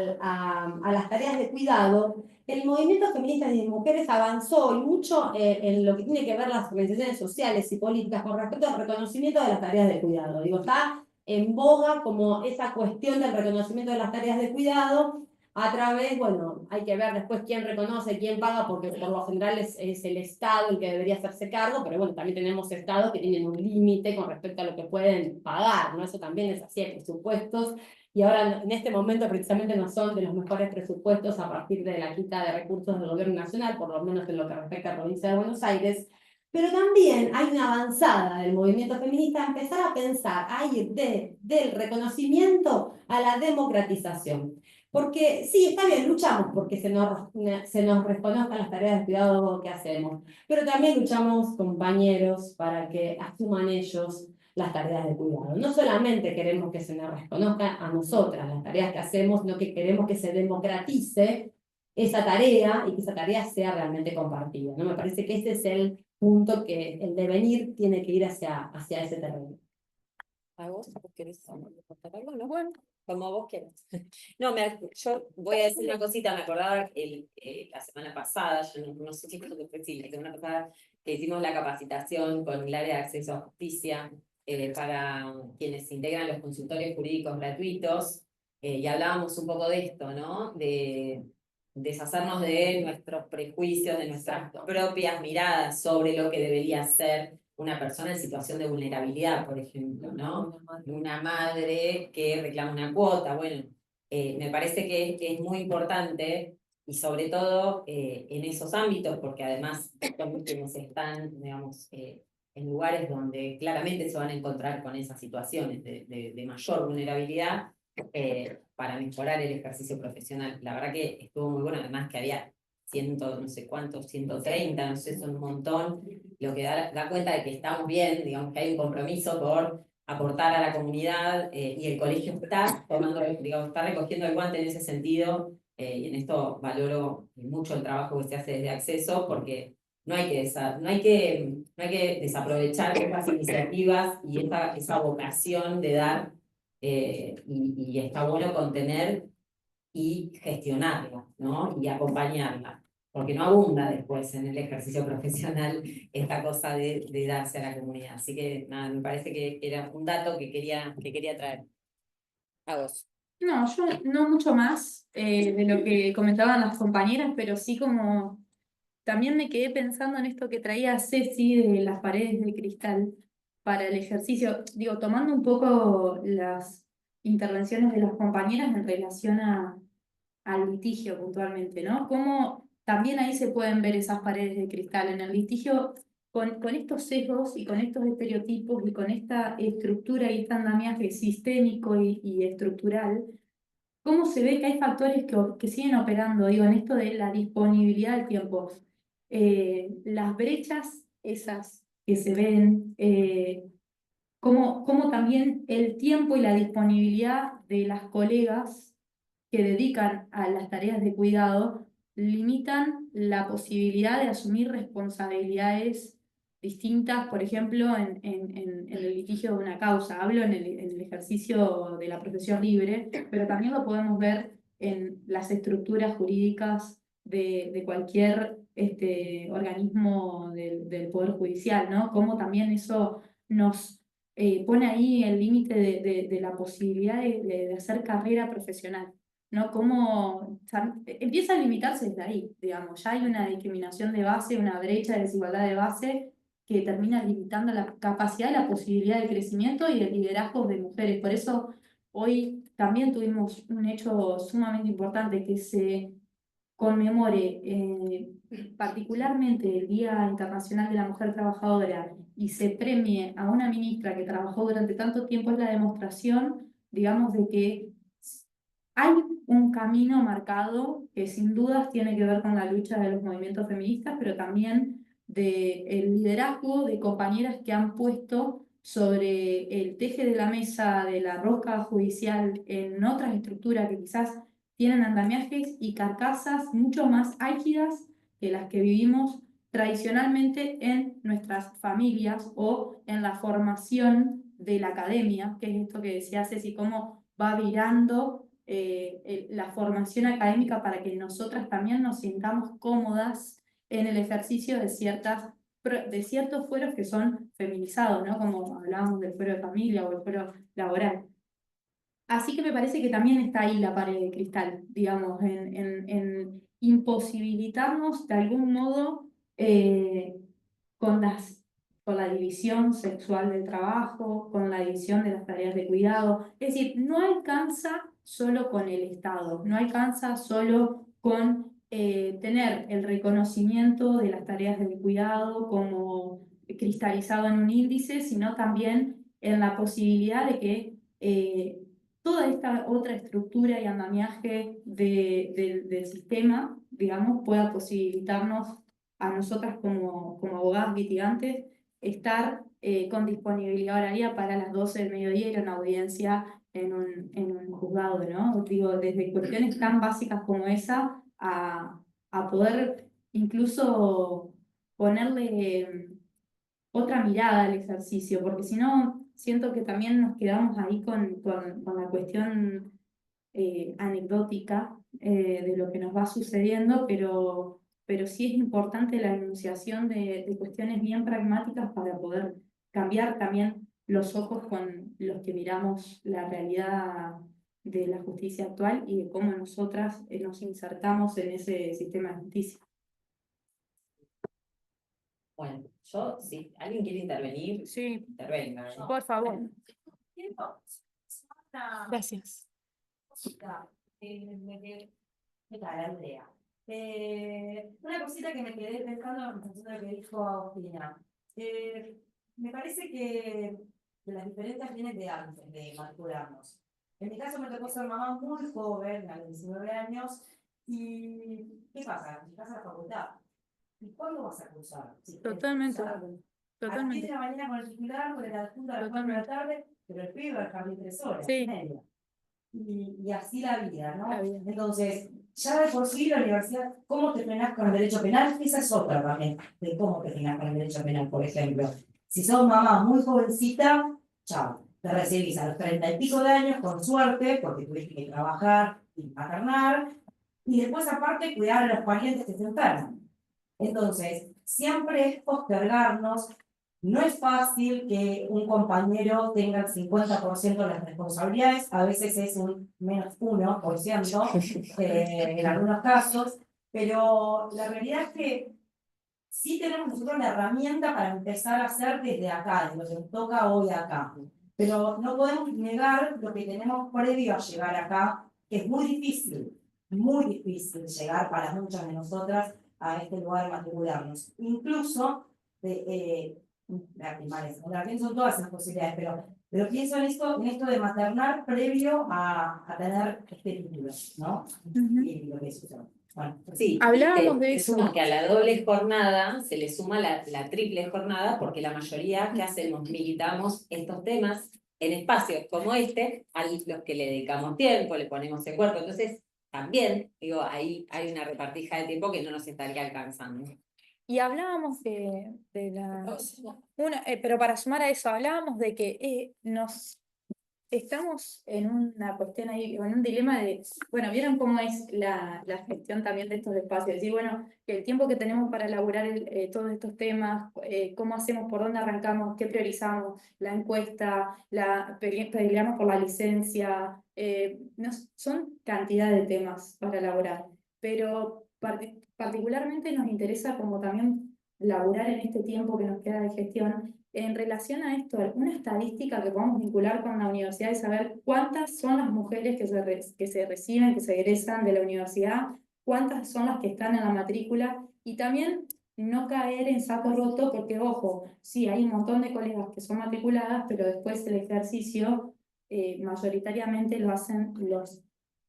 las tareas de cuidado, el movimiento feminista de mujeres avanzó y mucho en lo que tiene que ver las organizaciones sociales y políticas con respecto al reconocimiento de las tareas de cuidado. Digo, está en boga como esa cuestión del reconocimiento de las tareas de cuidado a través, bueno, hay que ver después quién reconoce, quién paga, porque por lo general es el Estado el que debería hacerse cargo, pero bueno, también tenemos estados que tienen un límite con respecto a lo que pueden pagar, ¿no? Eso también es así, hay presupuestos, y ahora en este momento precisamente no son de los mejores presupuestos a partir de la quita de recursos del gobierno nacional, por lo menos en lo que respecta a la provincia de Buenos Aires, pero también hay una avanzada del movimiento feminista a empezar a pensar, a ir del reconocimiento a la democratización. Porque sí, está bien, luchamos porque se nos reconozcan las tareas de cuidado que hacemos, pero también luchamos, compañeros, para que asuman ellos las tareas de cuidado. No solamente queremos que se nos reconozca a nosotras las tareas que hacemos, sino que queremos que se democratice esa tarea y que esa tarea sea realmente compartida, ¿no? Me parece que ese es el punto que el devenir tiene que ir hacia ese terreno. ¿A vos querés contar algo? No, bueno, como vos quieras. No, yo voy a decir una cosita, me acordaba la semana pasada, yo no sé si creo que fue, sí, la semana pasada, que hicimos la capacitación con el área de acceso a justicia para quienes integran los consultorios jurídicos gratuitos, y hablábamos un poco de esto, ¿no? De deshacernos de nuestros prejuicios, de nuestras propias miradas sobre lo que debería ser una persona en situación de vulnerabilidad, por ejemplo, ¿no? Una madre que reclama una cuota. Bueno, me parece que es muy importante y sobre todo en esos ámbitos, porque además son quienes están, digamos, en lugares donde claramente se van a encontrar con esas situaciones de mayor vulnerabilidad para mejorar el ejercicio profesional. La verdad que estuvo muy bueno, además que había no sé cuántos, 130, no sé, son un montón, lo que da cuenta de que estamos bien, digamos que hay un compromiso por aportar a la comunidad y el colegio está tomando, digamos, está recogiendo el guante en ese sentido y en esto valoro mucho el trabajo que se hace desde Acceso porque no hay que desaprovechar estas iniciativas y esa vocación de dar y está bueno contener y gestionarla, ¿no? Y acompañarla, porque no abunda después en el ejercicio profesional esta cosa de darse a la comunidad. Así que nada, me parece que era un dato que quería traer. A vos. No, yo no mucho más de lo que comentaban las compañeras, pero sí como también me quedé pensando en esto que traía Ceci de las paredes de cristal para el ejercicio. Digo, tomando un poco las intervenciones de las compañeras en relación al litigio puntualmente, ¿no? Cómo también ahí se pueden ver esas paredes de cristal en el litigio con estos sesgos y con estos estereotipos y con esta estructura y este andamiaje sistémico y estructural. ¿Cómo se ve que hay factores que siguen operando, digo, en esto de la disponibilidad del tiempo? Las brechas esas que se ven, cómo también el tiempo y la disponibilidad de las colegas que dedican a las tareas de cuidado limitan la posibilidad de asumir responsabilidades distintas, por ejemplo, en el litigio de una causa. Hablo en el ejercicio de la profesión libre, pero también lo podemos ver en las estructuras jurídicas de cualquier organismo del Poder Judicial, ¿no? Cómo también eso nos pone ahí el límite de la posibilidad de hacer carrera profesional, ¿no? Cómo empieza a limitarse desde ahí, digamos, ya hay una discriminación de base, una brecha de desigualdad de base que termina limitando la capacidad y la posibilidad de crecimiento y de liderazgo de mujeres. Por eso hoy también tuvimos un hecho sumamente importante que se conmemore particularmente el Día Internacional de la Mujer Trabajadora y se premie a una ministra que trabajó durante tanto tiempo, es la demostración, digamos, de que hay un camino marcado que sin dudas tiene que ver con la lucha de los movimientos feministas, pero también del liderazgo de compañeras que han puesto sobre el teje de la mesa de la rosca judicial en otras estructuras que quizás tienen andamiajes y carcasas mucho más álgidas que las que vivimos tradicionalmente en nuestras familias o en la formación de la academia, que es esto que decía Ceci, cómo va virando la formación académica para que nosotras también nos sintamos cómodas en el ejercicio de ciertos fueros que son feminizados, ¿no? Como hablábamos del fuero de familia o el fuero laboral. Así que me parece que también está ahí la pared de cristal, digamos, en imposibilitarnos de algún modo con con la división sexual del trabajo, con la división de las tareas de cuidado. Es decir, no alcanza solo con el Estado, no alcanza solo con tener el reconocimiento de las tareas del cuidado como cristalizado en un índice, sino también en la posibilidad de que toda esta otra estructura y andamiaje del sistema, digamos, pueda posibilitarnos a nosotras como abogadas litigantes estar con disponibilidad horaria para las 12 del mediodía ir a una audiencia en un juzgado, ¿no? Digo, desde cuestiones tan básicas como esa a poder incluso ponerle otra mirada al ejercicio, porque si no, siento que también nos quedamos ahí con la cuestión anecdótica de lo que nos va sucediendo, pero sí es importante la enunciación de cuestiones bien pragmáticas para poder cambiar también los ojos con los que miramos la realidad de la justicia actual y de cómo nosotras nos insertamos en ese sistema de justicia. Bueno, si alguien quiere intervenir, Sí, intervenga. por favor. Gracias. ¿Qué tal, Andrea? Una cosita que me quedé pensando en función de lo que dijo Agustina. Me parece que las diferencias vienen de antes de maturarnos. En mi caso me tocó ser mamá muy joven, a los 19 años, y ¿qué pasa? Estás a la facultad. ¿Y cuándo vas a cursar? Totalmente. A las 10 de la mañana con el titular, con el adjunto a las 4 de la tarde, pero el pibe va a dejar 3 horas y media. Y así la vida, ¿no? Entonces, ya de por sí la universidad, ¿cómo te frenás con el derecho penal? Esa es otra también, de cómo te frenás con el derecho penal, por ejemplo. Si sos mamá muy jovencita, chao, te recibís a los 30 y pico de años, con suerte, porque tuviste que trabajar y maternar, y después aparte cuidar a los parientes que se enferman. Entonces, siempre es postergarnos No es fácil que un compañero tenga el 50% de las responsabilidades, a veces es un menos 1%, en algunos casos, pero la realidad es que sí tenemos nosotros la herramienta para empezar a hacer desde acá, de lo que nos toca hoy acá. Pero no podemos negar lo que tenemos previo a llegar acá, que es muy difícil llegar para muchas de nosotras a este lugar de matricularnos. Incluso la primaria, secundaria, son todas esas posibilidades, pero pienso en esto de maternar previo a tener este título, ¿no? Y lo que es eso. Bueno, Sí, hablábamos de es eso. como que a la doble jornada se le suma la triple jornada, porque la mayoría que hacemos, militamos estos temas en espacios como este, a los que le dedicamos tiempo, le ponemos el cuerpo. Entonces, también, digo, ahí hay una repartija de tiempo que no nos estaría alcanzando. Y hablábamos pero para sumar a eso, hablábamos de que estamos en una cuestión ahí, en un dilema de, bueno, vieron cómo es la gestión también de estos espacios, decir, bueno, que el tiempo que tenemos para elaborar todos estos temas, cómo hacemos, por dónde arrancamos, qué priorizamos, la encuesta, peleamos por la licencia, son cantidad de temas para elaborar, pero particularmente nos interesa como también laburar en este tiempo que nos queda de gestión. En relación a esto, alguna estadística que podamos vincular con la universidad y saber cuántas son las mujeres que se reciben, que se egresan de la universidad, cuántas son las que están en la matrícula, y también no caer en saco roto, porque ojo, sí, hay un montón de colegas que son matriculadas, pero después el ejercicio mayoritariamente lo hacen los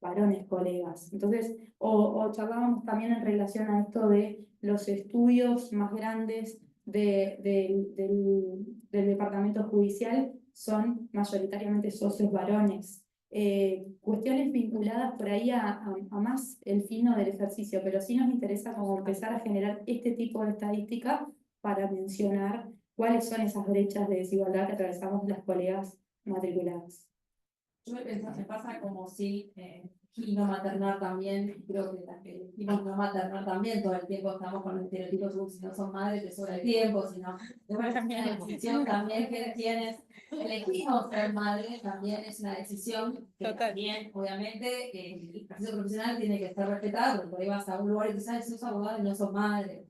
varones colegas. Entonces, o charlábamos también en relación a esto de los estudios más grandes del departamento judicial son mayoritariamente socios varones. Cuestiones vinculadas por ahí a más el fino del ejercicio, pero sí nos interesa como empezar a generar este tipo de estadística para mencionar cuáles son esas brechas de desigualdad que atravesamos las colegas matriculadas. Yo me pasa como si y no maternar también, creo que elegimos no maternar también, todo el tiempo estamos con los estereotipos, si no son madres te sobra el tiempo, si no, es una decisión también que tienes, elegimos ser madre, también es una decisión que también, obviamente, el ejercicio profesional tiene que estar respetado, porque por ahí vas a un lugar y te sabes, sos abogada y no sos madre.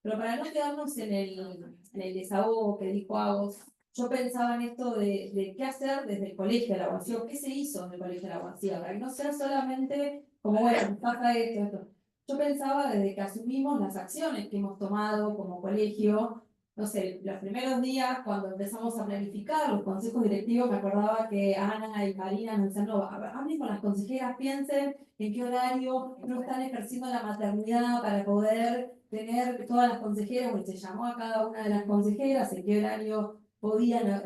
Pero para no quedarnos en el desahogo que dijo Agos, yo pensaba en esto de qué hacer desde el colegio de la UASIO, qué se hizo en el colegio de la UASIO, para que no sea solamente como, bueno, pasa esto. Yo pensaba desde que asumimos las acciones que hemos tomado como colegio, no sé, los primeros días cuando empezamos a planificar los consejos directivos, me acordaba que Ana y Marina nos decían, no, hablen con las consejeras, piensen en qué horario no están ejerciendo la maternidad para poder tener todas las consejeras, porque se llamó a cada una de las consejeras, en qué horario podían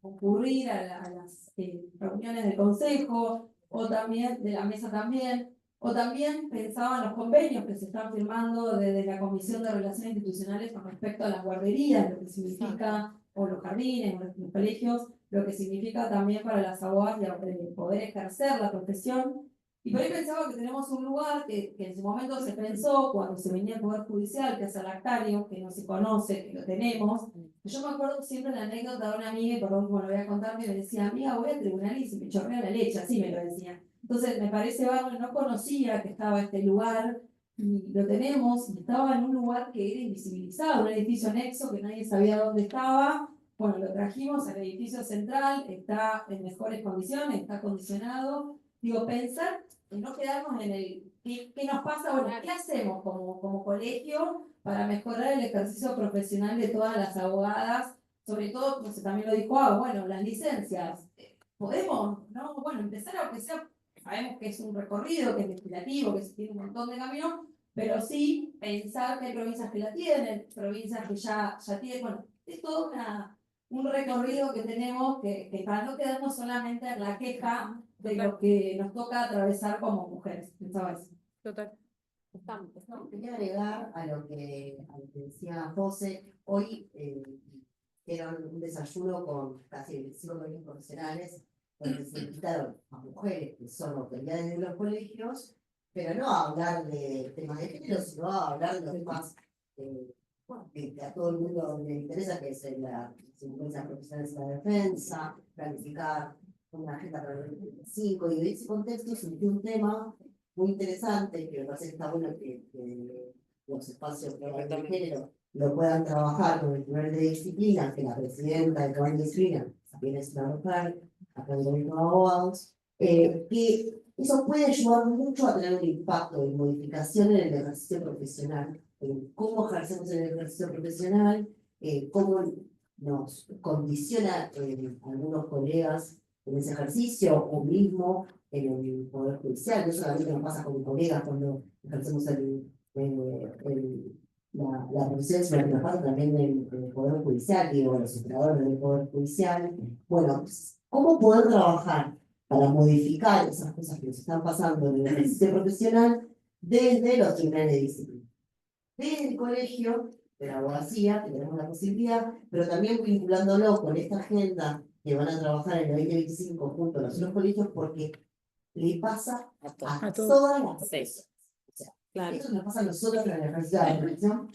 concurrir a las reuniones del consejo, o también de la mesa también, o también pensaban los convenios que se están firmando desde la Comisión de Relaciones Institucionales con respecto a las guarderías, lo que significa, o los jardines, o los colegios, lo que significa también para las abogadas poder ejercer la profesión. Y por ahí pensaba que tenemos un lugar que en su momento se pensó cuando se venía al Poder Judicial, que es el Lactario, que no se conoce, que lo tenemos. Yo me acuerdo siempre la anécdota de una amiga, y perdón como lo voy a contar, que me decía, amiga, voy al tribunal y se me chorrea la leche, así me lo decía. Entonces me parece bárbaro, no conocía que estaba este lugar, y lo tenemos, y estaba en un lugar que era invisibilizado, un edificio anexo que nadie sabía dónde estaba. Bueno, lo trajimos al edificio central, está en mejores condiciones, está acondicionado. Digo, pensar en no quedarnos en el ¿qué nos pasa? Bueno, ¿qué hacemos como colegio para mejorar el ejercicio profesional de todas las abogadas? Sobre todo, no sé, también lo dijo, bueno, las licencias. ¿Podemos? ¿No? Bueno, empezar a que sea, sabemos que es un recorrido, que es legislativo, que se tiene un montón de caminos, pero sí pensar que hay provincias que la tienen, provincias que ya tienen, bueno, es todo un recorrido que tenemos que para no quedarnos solamente en la queja de lo que nos toca atravesar como mujeres, ¿sabes? Total. Quería agregar a lo que decía José. Hoy era un desayuno con casi 25 colegios profesionales, donde se invitaron a mujeres que son autoridades de los colegios, pero no a hablar de temas de género, sino a hablar de los temas que a todo el mundo le interesa, que es la secuencia profesional de la defensa, planificar una agenda para el 2025, y en ese contexto surgió un tema muy interesante, que me parece que está bueno que los espacios de género lo puedan trabajar con el nivel de disciplina, que la presidenta del Comité de Disciplina también es una mujer, acá en el gobierno de abogados, que eso puede ayudar mucho a tener un impacto de modificación en el ejercicio profesional, en cómo ejercemos en el ejercicio profesional, cómo nos condiciona algunos colegas en ese ejercicio, o mismo en el Poder Judicial. No solamente nos pasa con colegas cuando ejercemos la profesión, sino que nos pasa también en el Poder Judicial, digo, los operadores del Poder Judicial. Bueno, ¿cómo poder trabajar para modificar esas cosas que nos están pasando en el ejercicio profesional desde los tribunales de disciplina? Desde el colegio de la abogacía tenemos la posibilidad, pero también vinculándolo con esta agenda que van a trabajar en el 2025 junto a los otros colegios, porque le pasa a todas las profesiones. O sea, Claro. esto nos pasa a nosotros en la Universidad de la Profesión,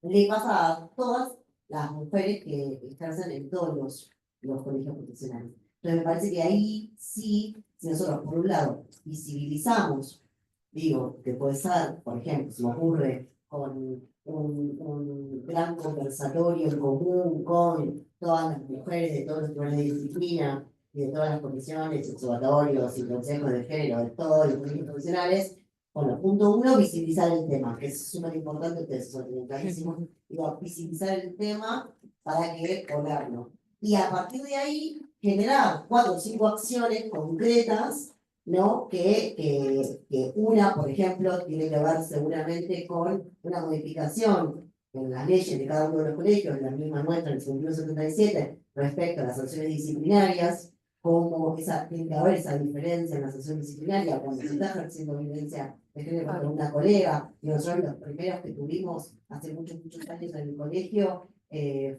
le pasa a todas las mujeres que ejercen en todos los colegios profesionales. Entonces me parece que ahí sí, si nosotros por un lado visibilizamos, digo, que puede ser, por ejemplo, se me ocurre con un gran conversatorio en común con todas las mujeres de todos los niveles de disciplina y de todas las comisiones, observatorios y consejos de género de todos los colegios profesionales. Bueno, punto uno, visibilizar el tema, que es súper importante, ustedes eso tienen clarísimo, digo, visibilizar el tema para que ponerlo. Y a partir de ahí, generar 4 o 5 acciones concretas, ¿no? Que una, por ejemplo, tiene que ver seguramente con una modificación en las leyes de cada uno de los colegios, la misma nuestra, el 5177, respecto a las sanciones disciplinarias, cómo tiene que haber esa diferencia en la sanción disciplinaria cuando se está ejerciendo violencia de género contra una colega. Y nosotros los primeros que tuvimos hace muchos años en el colegio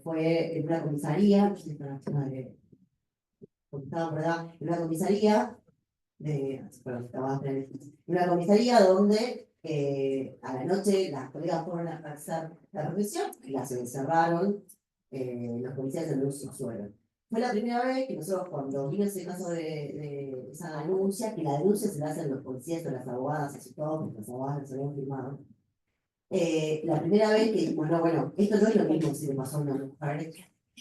fue en una comisaría, no sé si estaba en una comisaría una comisaría donde a la noche las colegas fueron a ejercer la profesión y las encerraron los policías en un subsuelo. Fue la primera vez que nosotros, cuando vino ese caso de esa denuncia, que la denuncia se la hacen los policías o las abogadas, así todo, porque las abogadas se habían firmado. La primera vez que dijimos, no, bueno, esto no es lo mismo si le pasó a una mujer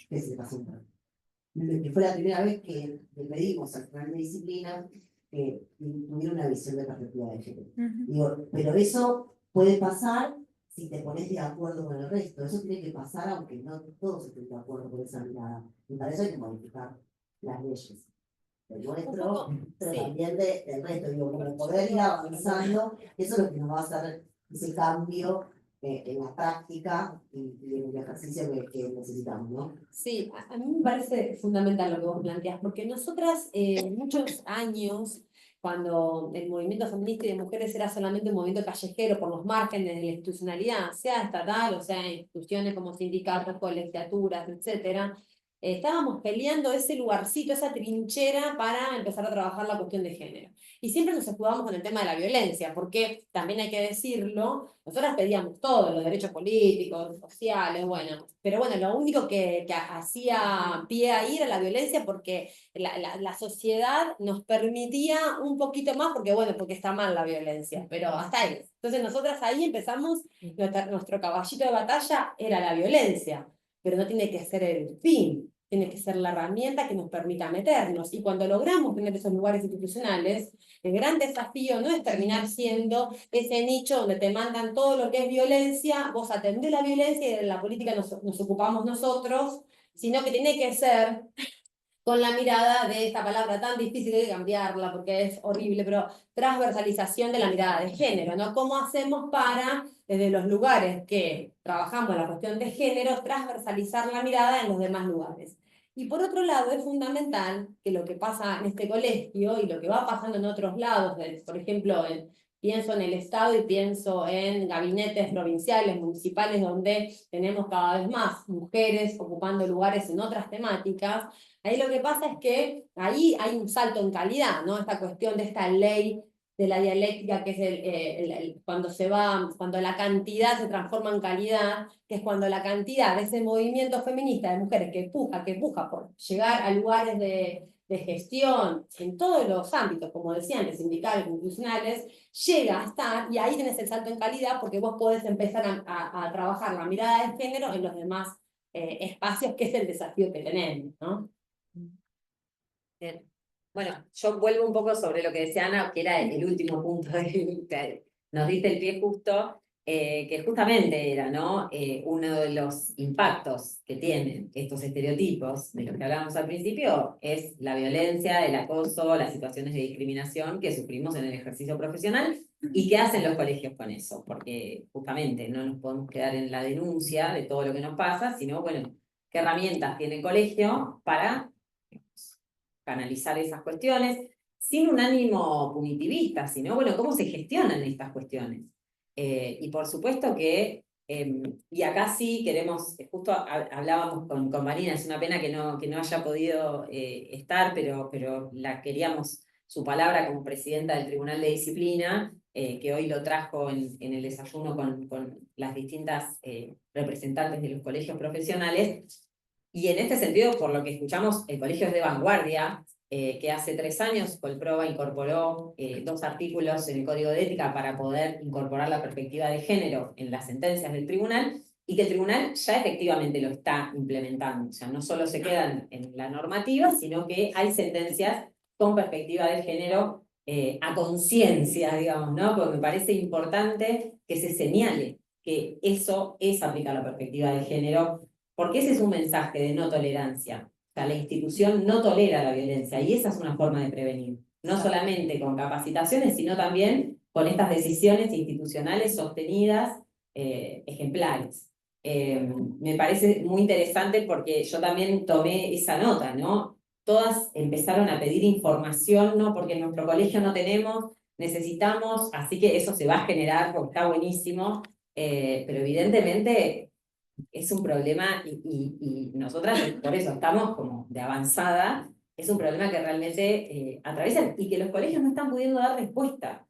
que se le pasó a un hombre. Que fue la primera vez que le pedimos al tribunal de disciplina que tuviera una visión de perspectiva de género. Digo, pero eso puede pasar si te pones de acuerdo con el resto. Eso tiene que pasar aunque no todos estén de acuerdo con esa mirada. Y para eso hay que modificar las leyes. El nuestro, pero también del resto. Digo, para poder ir avanzando, eso es lo que nos va a hacer ese cambio en la práctica y en el ejercicio que necesitamos, ¿no? Sí, a mí me parece fundamental lo que vos planteás, porque nosotras muchos años, cuando el movimiento feminista y de mujeres era solamente un movimiento callejero por los márgenes de la institucionalidad, sea estatal o sea instituciones como sindicatos, colegiaturas, etcétera, estábamos peleando ese lugarcito, esa trinchera para empezar a trabajar la cuestión de género. Y siempre nos escudamos con el tema de la violencia, porque también hay que decirlo, nosotras pedíamos todo, los derechos políticos, sociales, bueno, pero bueno, lo único que hacía pie a ir a la violencia porque la sociedad nos permitía un poquito más, porque bueno, porque está mal la violencia, pero hasta ahí. Entonces nosotras ahí empezamos, nuestro caballito de batalla era la violencia, pero no tiene que ser el fin, tiene que ser la herramienta que nos permita meternos. Y cuando logramos tener esos lugares institucionales, el gran desafío no es terminar siendo ese nicho donde te mandan todo lo que es violencia, vos atendés la violencia y de la política nos ocupamos nosotros, sino que tiene que ser con la mirada de esta palabra tan difícil de cambiarla porque es horrible, pero transversalización de la mirada de género, ¿no? ¿Cómo hacemos para, desde los lugares que trabajamos la cuestión de género, transversalizar la mirada en los demás lugares? Y por otro lado, es fundamental que lo que pasa en este colegio y lo que va pasando en otros lados, por ejemplo, pienso en el Estado y pienso en gabinetes provinciales, municipales, donde tenemos cada vez más mujeres ocupando lugares en otras temáticas. Ahí lo que pasa es que ahí hay un salto en calidad, ¿no? Esta cuestión de esta ley de la dialéctica, que es cuando la cantidad se transforma en calidad, que es cuando la cantidad de ese movimiento feminista de mujeres que empuja por llegar a lugares de gestión en todos los ámbitos, como decía antes, sindicales, institucionales, llega a estar, y ahí tenés el salto en calidad, porque vos podés empezar a trabajar la mirada de género en los demás espacios, que es el desafío que tenemos, ¿no? Bien. Bueno, yo vuelvo un poco sobre lo que decía Ana, que era el último punto, nos diste el pie justo, que justamente era, ¿no? Uno de los impactos que tienen estos estereotipos, de los que hablábamos al principio, es la violencia, el acoso, las situaciones de discriminación que sufrimos en el ejercicio profesional. ¿Y qué hacen los colegios con eso? Porque justamente no nos podemos quedar en la denuncia de todo lo que nos pasa, sino, bueno, ¿qué herramientas tiene el colegio para canalizar esas cuestiones, sin un ánimo punitivista, sino, bueno, cómo se gestionan estas cuestiones? Y por supuesto que, y acá sí queremos, justo hablábamos con Marina, es una pena que no haya podido estar, pero la queríamos, su palabra como presidenta del Tribunal de Disciplina, que hoy lo trajo en el desayuno con las distintas representantes de los colegios profesionales. Y en este sentido, por lo que escuchamos, el colegio es de vanguardia, que hace 3 años Colproba incorporó 2 artículos en el Código de Ética para poder incorporar la perspectiva de género en las sentencias del tribunal, y que el tribunal ya efectivamente lo está implementando. O sea, no solo se quedan en la normativa, sino que hay sentencias con perspectiva de género a conciencia, digamos, ¿no? Porque me parece importante que se señale que eso es aplicar la perspectiva de género, porque ese es un mensaje de no tolerancia. O sea, la institución no tolera la violencia, y esa es una forma de prevenir. No solamente con capacitaciones, sino también con estas decisiones institucionales sostenidas, ejemplares. Me parece muy interesante porque yo también tomé esa nota, ¿no? Todas empezaron a pedir información, ¿no? Porque en nuestro colegio no tenemos, necesitamos, así que eso se va a generar porque está buenísimo, pero evidentemente es un problema, y nosotras por eso estamos como de avanzada, es un problema que realmente atraviesa y que los colegios no están pudiendo dar respuesta.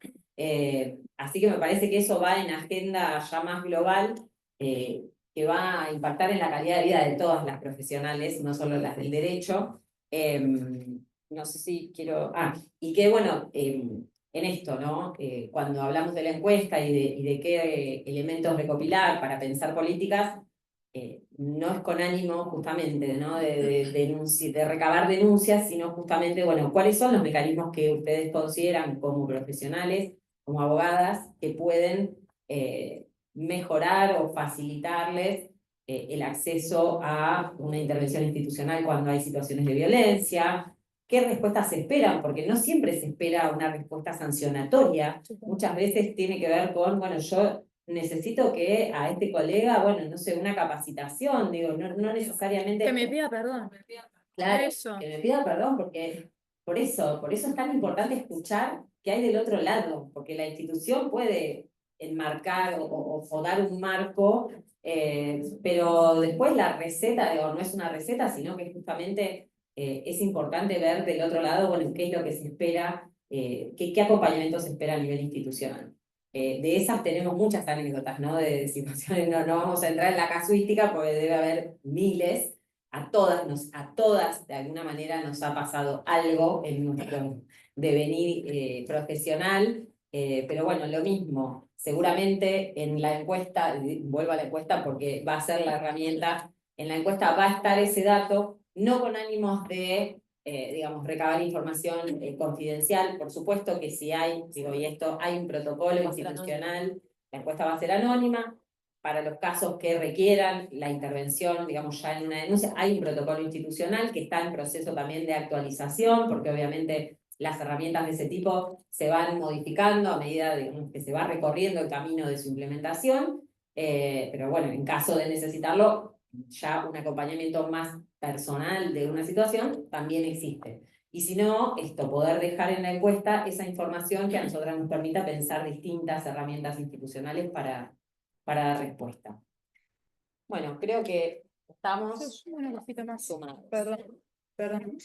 Así que me parece que eso va en agenda ya más global, que va a impactar en la calidad de vida de todas las profesionales, no solo las del derecho. No sé si quiero... y que bueno, en esto, ¿no? Cuando hablamos de la encuesta y de qué elementos recopilar para pensar políticas, no es con ánimo justamente, ¿no? de recabar denuncias, sino justamente, bueno, ¿cuáles son los mecanismos que ustedes consideran como profesionales, como abogadas, que pueden mejorar o facilitarles el acceso a una intervención institucional cuando hay situaciones de violencia? ¿Qué respuestas se esperan? Porque no siempre se espera una respuesta sancionatoria. Muchas veces tiene que ver con, bueno, yo necesito que a este colega, bueno, no sé, una capacitación, digo, no necesariamente... Que me pida perdón. Claro, Eso. que me pida perdón, porque por eso es tan importante escuchar qué hay del otro lado, porque la institución puede enmarcar o dar un marco, pero después la receta, digo, no es una receta, sino que justamente es importante ver del otro lado, bueno, qué es lo que se espera, qué acompañamiento se espera a nivel institucional. De esas tenemos muchas anécdotas, ¿no? De situaciones, no vamos a entrar en la casuística porque debe haber miles. A todas de alguna manera nos ha pasado algo en nuestro devenir profesional, pero bueno, lo mismo, seguramente en la encuesta, vuelvo a la encuesta porque va a ser la herramienta, en la encuesta va a estar ese dato, no con ánimos de, digamos, recabar información confidencial, por supuesto que si hay, digo, y esto, hay un protocolo institucional, la encuesta va a ser anónima. Para los casos que requieran la intervención, digamos, ya en una denuncia, hay un protocolo institucional que está en proceso también de actualización, porque obviamente las herramientas de ese tipo se van modificando a medida de que se va recorriendo el camino de su implementación, pero bueno, en caso de necesitarlo, ya un acompañamiento más personal de una situación también existe. Y si no, poder dejar en la encuesta esa información que a nosotras nos permita pensar distintas herramientas institucionales para dar respuesta. Bueno, creo que estamos... Una cosita más. Sumados. Perdón.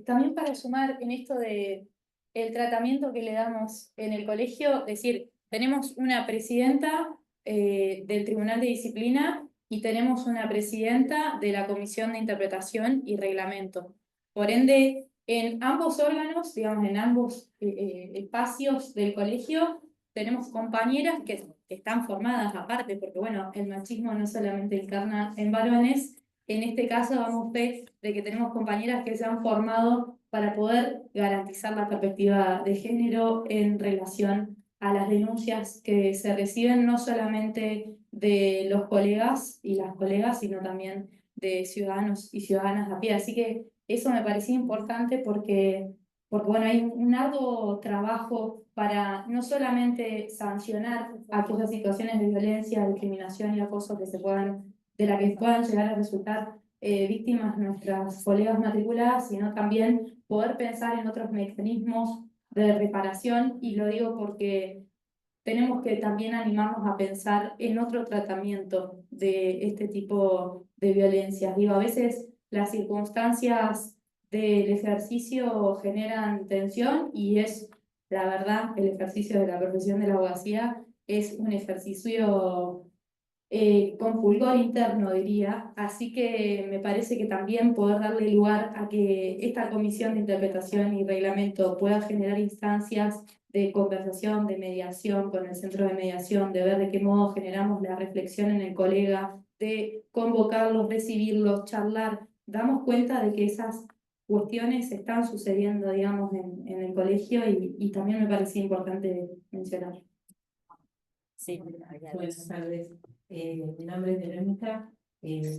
También para sumar en esto de el tratamiento que le damos en el colegio, es decir, tenemos una presidenta del Tribunal de Disciplina y tenemos una presidenta de la Comisión de Interpretación y Reglamento. Por ende, en ambos órganos, digamos, en ambos espacios del colegio, tenemos compañeras que están formadas aparte, porque bueno, el machismo no solamente encarna en varones. En este caso damos fe de que tenemos compañeras que se han formado para poder garantizar la perspectiva de género en relación a las denuncias que se reciben no solamente de los colegas y las colegas, sino también de ciudadanos y ciudadanas a pie. Así que eso me parecía importante porque bueno, hay un arduo trabajo para no solamente sancionar aquellas situaciones de violencia, discriminación y acoso que de la que puedan llegar a resultar víctimas nuestras colegas matriculadas, sino también poder pensar en otros mecanismos de reparación, y lo digo porque tenemos que también animarnos a pensar en otro tratamiento de este tipo de violencias. Digo, a veces las circunstancias del ejercicio generan tensión y es, la verdad, el ejercicio de la profesión de la abogacía es un ejercicio con fulgor interno, diría. Así que me parece que también poder darle lugar a que esta comisión de interpretación y reglamento pueda generar instancias de conversación, de mediación con el centro de mediación, de ver de qué modo generamos la reflexión en el colega, de convocarlos, recibirlos, charlar. Damos cuenta de que esas cuestiones están sucediendo, digamos, en el colegio y también me parecía importante mencionar. Sí, Buenas tardes. Mi nombre es Verónica.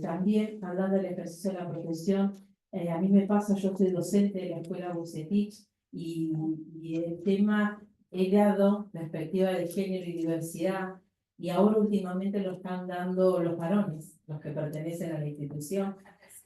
También, hablando del ejercicio de la profesión, a mí me pasa, yo soy docente de la escuela Bucetich y el tema he dado perspectiva de género y diversidad, y ahora últimamente lo están dando los varones, los que pertenecen a la institución.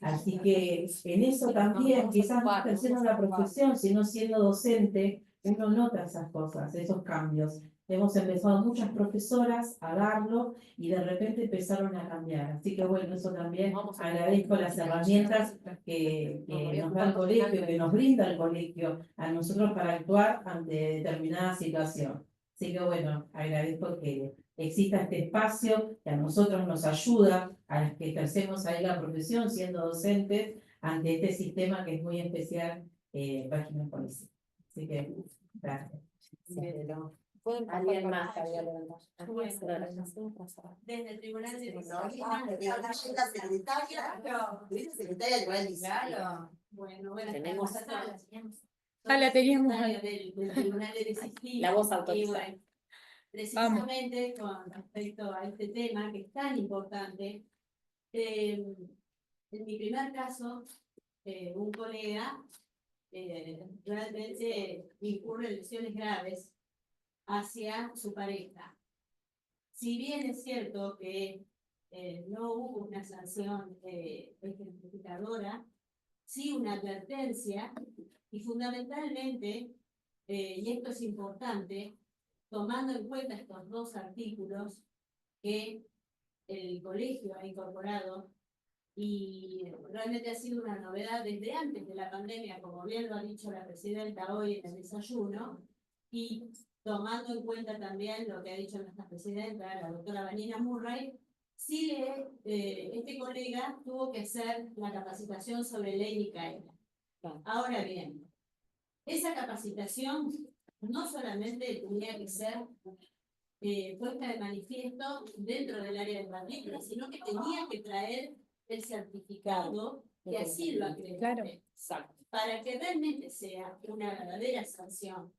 Así que en eso también, quizás no ejerciendo la profesión, sino siendo docente, uno nota esas cosas, esos cambios. Hemos empezado muchas profesoras a darlo y de repente empezaron a cambiar. Así que bueno, eso también agradezco las herramientas que nos da el colegio, que nos brinda el colegio a nosotros para actuar ante determinada situación. Así que bueno, agradezco que exista este espacio que a nosotros nos ayuda, a las que ejercemos ahí la profesión siendo docentes, ante este sistema que es muy especial, Páginas Policía. Así que, gracias. ¿Alguien más que había levantado? Desde el Tribunal de Claro. Bueno, Tenemos la teníamos del Tribunal de Disciplina. la voz autorizada. Y bueno, precisamente con respecto a este tema que es tan importante, en mi primer caso, un colega realmente incurre en lesiones graves hacia su pareja. Si bien es cierto que no hubo una sanción ejemplificadora, sí una advertencia, y fundamentalmente, y esto es importante, tomando en cuenta estos dos artículos que el colegio ha incorporado, y realmente ha sido una novedad desde antes de la pandemia, como bien lo ha dicho la presidenta hoy en el desayuno, y tomando en cuenta también lo que ha dicho nuestra presidenta, la doctora Vanina Murray, sí este colega tuvo que hacer la capacitación sobre ley Micaela. Ahora bien, esa capacitación no solamente tenía que ser puesta de manifiesto dentro del área de matrícula, sino que tenía que traer el certificado que así lo acredite, Claro. para que realmente sea una verdadera sanción.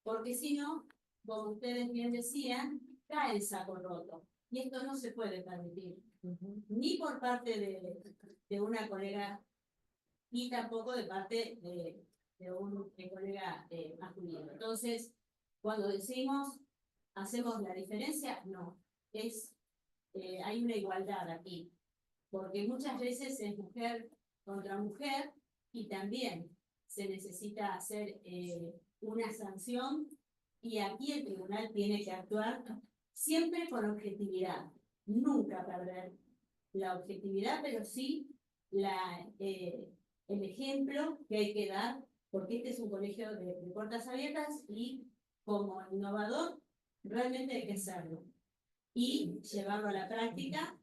Porque si no, como ustedes bien decían, cae el saco roto. Y esto no se puede permitir, ni por parte de una colega, ni tampoco de parte de un colega masculino. Entonces, cuando decimos, ¿hacemos la diferencia? No, hay una igualdad aquí, porque muchas veces es mujer contra mujer y también se necesita hacer una sanción, y aquí el tribunal tiene que actuar siempre con objetividad, nunca perder la objetividad, pero sí el ejemplo que hay que dar porque este es un colegio de puertas abiertas y como innovador realmente hay que serlo. Y llevarlo a la práctica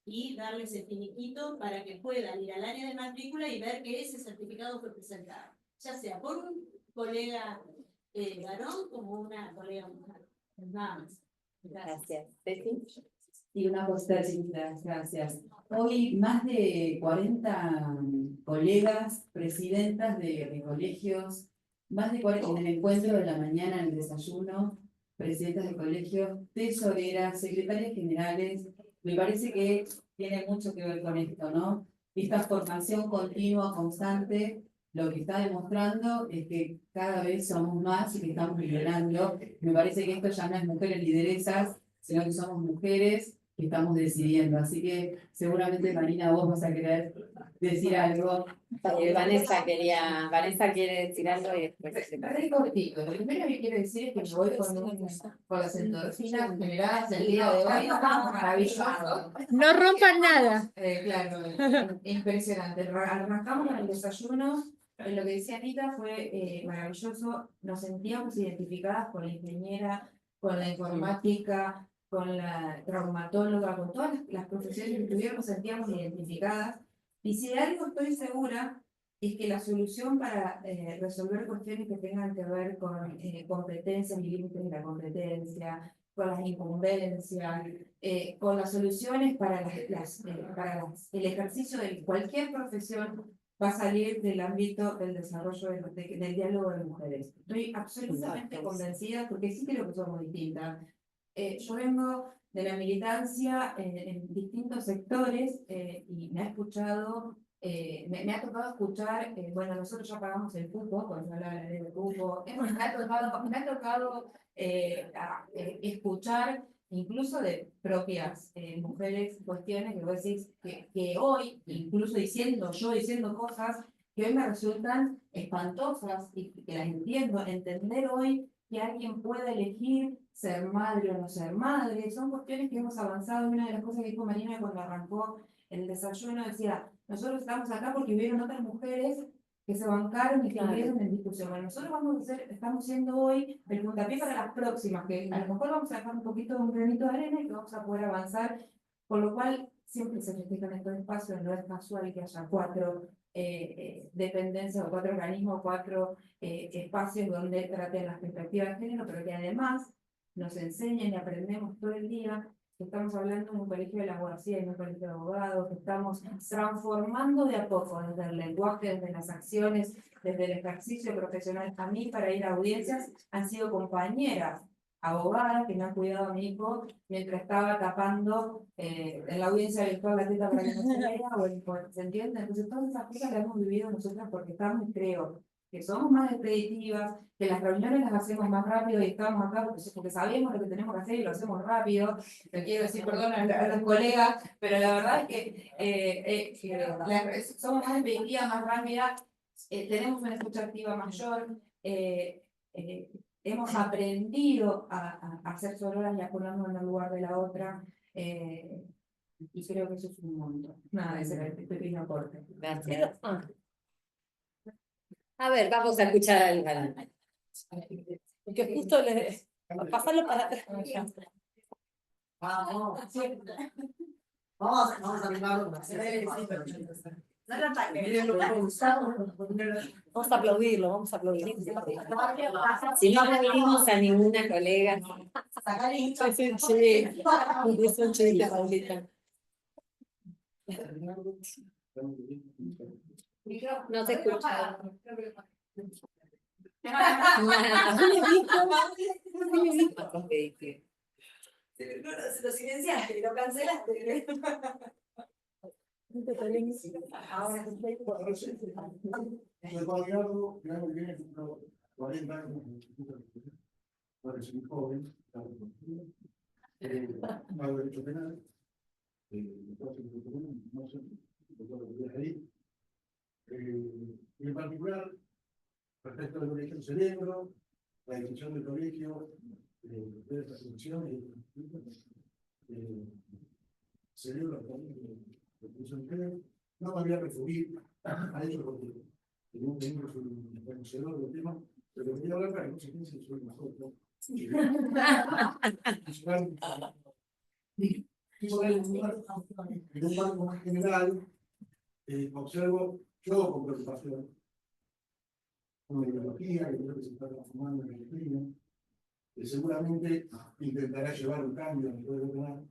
y darles el finiquito para que puedan ir al área de matrícula y ver que ese certificado fue presentado, ya sea por un colega varón como una colega mujer. Nada más. Gracias. Ceci. Y una cosa, gracias. Hoy más de 40 colegas, presidentas de colegios, más de 40 en el encuentro de la mañana, en el desayuno, presidentas de colegios, tesoreras, secretarias generales, me parece que tiene mucho que ver con esto, ¿no? Esta formación continua, constante, lo que está demostrando es que cada vez somos más y que estamos liderando. Me parece que esto ya no es mujeres lideresas, sino que somos mujeres que estamos decidiendo. Así que seguramente, Marina, vos vas a querer decir algo. Vanessa quiere decir algo y después. Re cortito. Lo primero que quiero decir es que me voy con las endorfinas generadas el día de hoy. Maravilloso. No rompan nada. Claro, impresionante. Arrancamos con el desayuno. Lo que decía Anita fue maravilloso. Nos sentíamos identificadas con la ingeniera, con la informática, con la traumatóloga, con todas las profesiones que tuvieron, nos sentíamos identificadas. Y si de algo estoy segura, es que la solución para resolver cuestiones que tengan que ver con competencias y límites de la competencia, con las incumbencias, con las soluciones para el ejercicio de cualquier profesión, va a salir del ámbito del desarrollo del diálogo de mujeres. Estoy absolutamente convencida, porque sí creo que somos distintas. Yo vengo de la militancia en distintos sectores y me ha escuchado, me ha tocado escuchar, bueno, nosotros ya pagamos el cupo, cuando se habla de la ley del cupo, me ha tocado escuchar incluso de propias mujeres cuestiones que vos decís que hoy, incluso diciendo cosas que hoy me resultan espantosas y que las entiendo, entender hoy que alguien pueda elegir ser madre o no ser madre, son cuestiones que hemos avanzado. Una de las cosas que dijo Marina cuando arrancó el desayuno decía, nosotros estamos acá porque hubieron otras mujeres que se bancaron y que estuvieron en discusión. Bueno, nosotros estamos siendo hoy el puntapié para las próximas, que a lo mejor vamos a dejar un poquito de un granito de arena y que vamos a poder avanzar, por lo cual siempre se festejan estos espacios, no es casual que haya 4 dependencias o 4 organismos, 4 espacios donde traten las perspectivas de género, pero que además nos enseñan y aprendemos todo el día, que estamos hablando en un colegio de la abogacía y en un colegio de abogados, que estamos transformando de a poco desde el lenguaje, desde las acciones, desde el ejercicio profesional. A mí, para ir a audiencias, han sido compañeras abogadas que me han cuidado a mi hijo mientras estaba tapando en la audiencia virtual la teta para que no se vea, ¿se entiende? Entonces todas esas cosas las hemos vivido nosotras porque estamos, creo, que somos más expeditivas, que las reuniones las hacemos más rápido y estamos acá porque sabemos lo que tenemos que hacer y lo hacemos rápido. Te quiero decir perdón a los colegas, pero la verdad es que somos más expeditivas, más rápidas, tenemos una escucha activa mayor, hemos aprendido a ser sororas y a ponernos en el lugar de la otra, y creo que eso es un montón. Nada, ese era el pequeño corte. Gracias. A ver, vamos a escuchar al galán. Que justo le pasarlo para atrás. Vamos a animarlo. Vamos a aplaudirlo, vamos a aplaudirlo. Si no aplaudimos a ninguna colega. Es un chiste. Es un chiste, Paulita. No se escucha. Lo silenciaste, lo cancelaste. Ahora, el año que viene cumplo 40 años, soy muy joven, hago derecho penal, no sé, ahí. En particular, respecto al colegio Cerebro, la decisión del colegio, de esta selección, Cerebro, no me voy a referir a eso porque un conocedor del tema, pero voy a hablar para que no se piense que soy mejor, ¿no? En un marco más general, observo yo con preocupación una ideología que creo que se está transformando en el clima, que seguramente intentará llevar un cambio en el poder penal,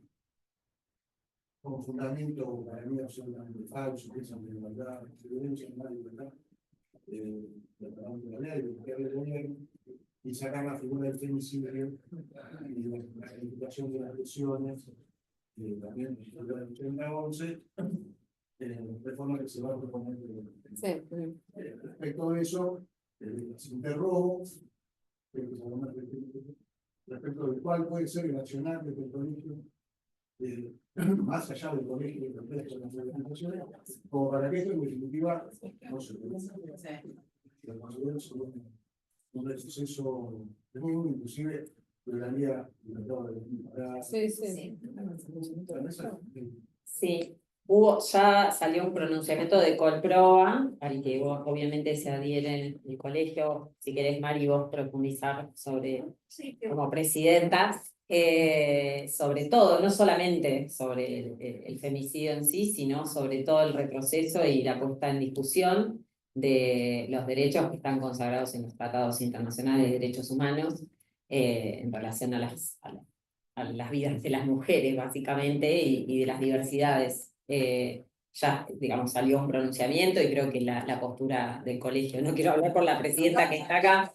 como fundamento para mí absolutamente falso, piensan de igualdad, de violencia, no hay igualdad, de la ley, de poder del gobierno, y sacar la figura del femicidio y la calificación de las lesiones, también la del 30-11, de forma que se va a proponer. Respecto a eso, se interrogo respecto del cual puede ser el accionar desde el colegio, más allá del colegio y del resto de las organizaciones, como para que esto en definitiva no se produzca. Los consideros son un retroceso muy inclusive de la vía Sí, ya salió un pronunciamiento de Colproa, al que vos obviamente se adhieren el colegio. Si querés, Mari, vos profundizar sobre, como presidenta, sobre todo, no solamente sobre el femicidio en sí, sino sobre todo el retroceso y la puesta en discusión de los derechos que están consagrados en los tratados internacionales de derechos humanos en relación a las vidas de las mujeres, básicamente, y de las diversidades. Ya, digamos, salió un pronunciamiento y creo que la postura del colegio, no quiero hablar por la presidenta que está acá.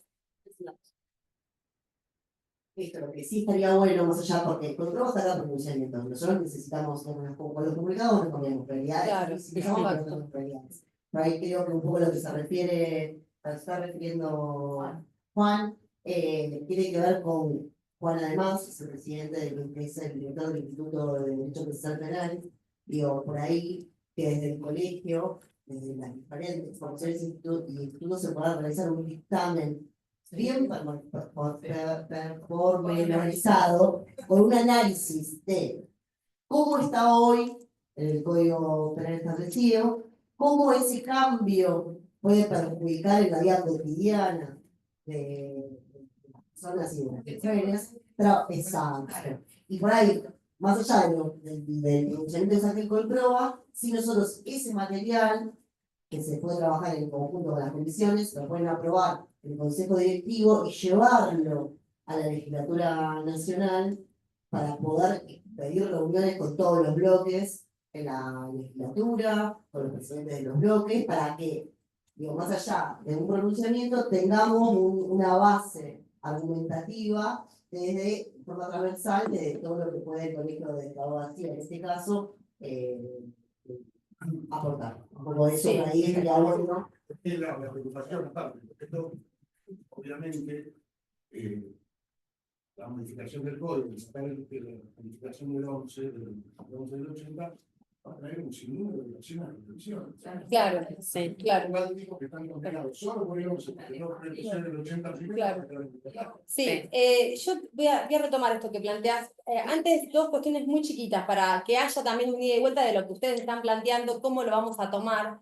Esto, lo que sí estaría bueno más allá, porque encontramos acá pronunciamientos, nosotros necesitamos, con los comunicados no ponemos prioridades, necesitamos prioridades. Pero ahí creo que un poco lo que se refiere, se está refiriendo Juan, tiene que ver con Juan, además, es el presidente que es el director del Instituto de Derecho Procesal Penal, digo, por ahí, que desde el colegio, desde las diferentes formaciones y institutos se pueda realizar un dictamen bien pormenorizado, con un análisis de cómo está hoy el Código Penal establecido, cómo ese cambio puede perjudicar en la vida cotidiana de las personas y de las mujeres, pero exacto. Y por ahí, más allá del pronunciamiento de Sánchez Colproa, si nosotros ese material que se puede trabajar en conjunto con las comisiones, lo pueden aprobar el Consejo Directivo y llevarlo a la legislatura nacional para poder pedir reuniones con todos los bloques en la legislatura, con los presidentes de los bloques, para que, digo, más allá de un pronunciamiento, tengamos una base argumentativa desde forma transversal de todo lo que puede el colegio de abogacía, en este caso, aportar. Como eso, ahí estaría bueno. Es la preocupación aparte, porque esto, obviamente, la modificación del código, sacar la modificación del 11 del 80, va a traer un sinnúmero de acciones de reflexión. Claro, sí, claro. Que están condenados solo por el 11, porque no reducir el 80 primero. Claro. Sí, yo voy a retomar esto que planteas. Antes, dos cuestiones muy chiquitas para que haya también un ida y vuelta de lo que ustedes están planteando, cómo lo vamos a tomar.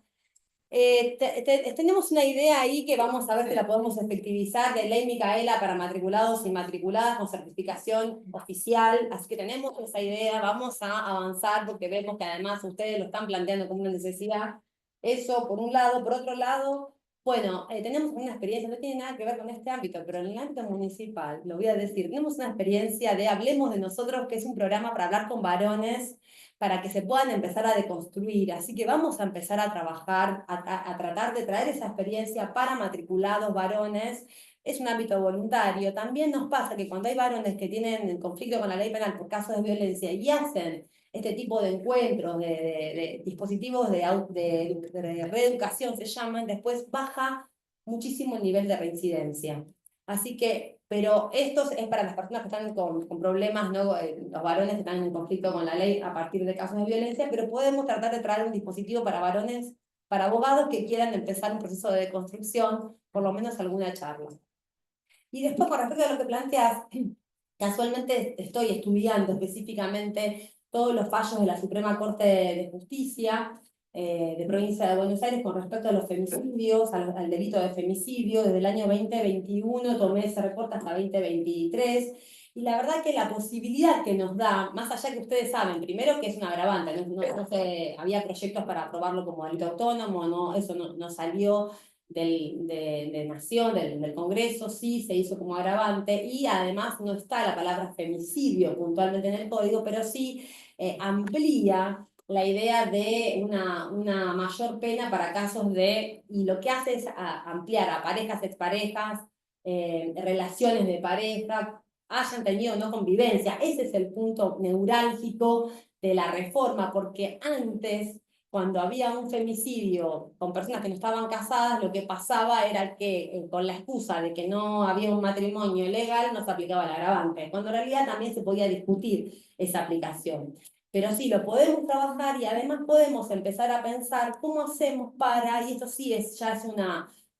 Tenemos una idea ahí que vamos a ver si la podemos efectivizar de Ley Micaela para matriculados y matriculadas con certificación oficial, así que tenemos esa idea, vamos a avanzar porque vemos que además ustedes lo están planteando como una necesidad. Eso por un lado. Por otro lado, bueno, tenemos una experiencia, no tiene nada que ver con este ámbito, pero en el ámbito municipal, lo voy a decir, tenemos una experiencia de Hablemos de Nosotros, que es un programa para hablar con varones, para que se puedan empezar a deconstruir. Así que vamos a empezar a trabajar, a tratar de traer esa experiencia para matriculados varones. Es un ámbito voluntario. También nos pasa que cuando hay varones que tienen conflicto con la ley penal por casos de violencia y hacen este tipo de encuentros, de dispositivos de reeducación se llaman, después baja muchísimo el nivel de reincidencia. Así que, pero esto es para las personas que están con problemas, ¿no? Los varones que están en conflicto con la ley a partir de casos de violencia, pero podemos tratar de traer un dispositivo para varones, para abogados que quieran empezar un proceso de deconstrucción, por lo menos alguna charla. Y después, con respecto a lo que planteas, casualmente estoy estudiando específicamente todos los fallos de la Suprema Corte de Justicia, de Provincia de Buenos Aires con respecto a los femicidios, al delito de femicidio. Desde el año 2021 tomé ese reporte hasta 2023. Y la verdad que la posibilidad que nos da, más allá que ustedes saben, primero que es un agravante, no había proyectos para aprobarlo como delito autónomo, eso no salió de Nación, del Congreso, sí se hizo como agravante, y además no está la palabra femicidio puntualmente en el código, pero sí amplía la idea de una mayor pena para casos y lo que hace es ampliar a parejas, exparejas, relaciones de pareja, hayan tenido no convivencia. Ese es el punto neurálgico de la reforma, porque antes, cuando había un femicidio con personas que no estaban casadas, lo que pasaba era que con la excusa de que no había un matrimonio legal, no se aplicaba el agravante, cuando en realidad también se podía discutir esa aplicación. Pero sí, lo podemos trabajar y además podemos empezar a pensar cómo hacemos para, y esto sí ya es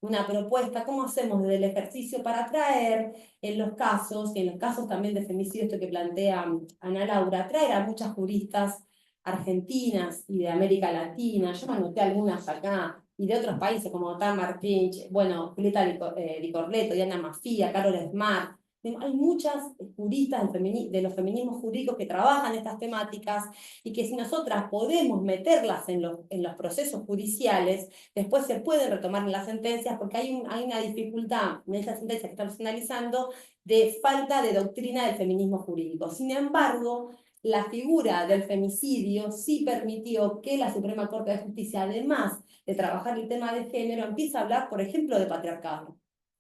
una propuesta, cómo hacemos desde el ejercicio para traer en los casos, y en los casos también de femicidio, esto que plantea Ana Laura, traer a muchas juristas argentinas y de América Latina. Yo me anoté algunas acá, y de otros países como Tamar Finch, bueno, Julieta Di Corleto, Diana Mafia, Carol Smart. Hay muchas juristas de los feminismos jurídicos que trabajan estas temáticas, y que si nosotras podemos meterlas en los procesos judiciales, después se pueden retomar en las sentencias, porque hay una dificultad en esas sentencias que estamos analizando de falta de doctrina del feminismo jurídico. Sin embargo, la figura del femicidio sí permitió que la Suprema Corte de Justicia, además de trabajar el tema de género, empiece a hablar, por ejemplo, de patriarcado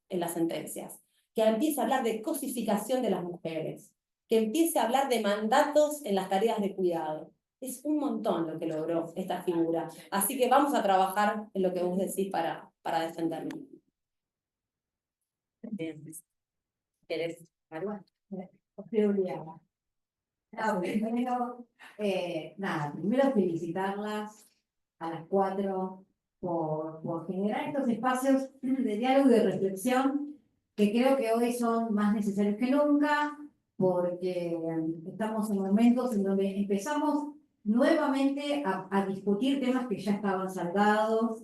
en las sentencias, que empiece a hablar de cosificación de las mujeres, que empiece a hablar de mandatos en las tareas de cuidado. Es un montón lo que logró esta figura. Así que vamos a trabajar en lo que vos decís para defenderlo. ¿Querés, Maruán? Primero felicitarlas a las 4 por generar estos espacios de diálogo y de reflexión que creo que hoy son más necesarios que nunca, porque estamos en momentos en donde empezamos nuevamente a discutir temas que ya estaban saldados,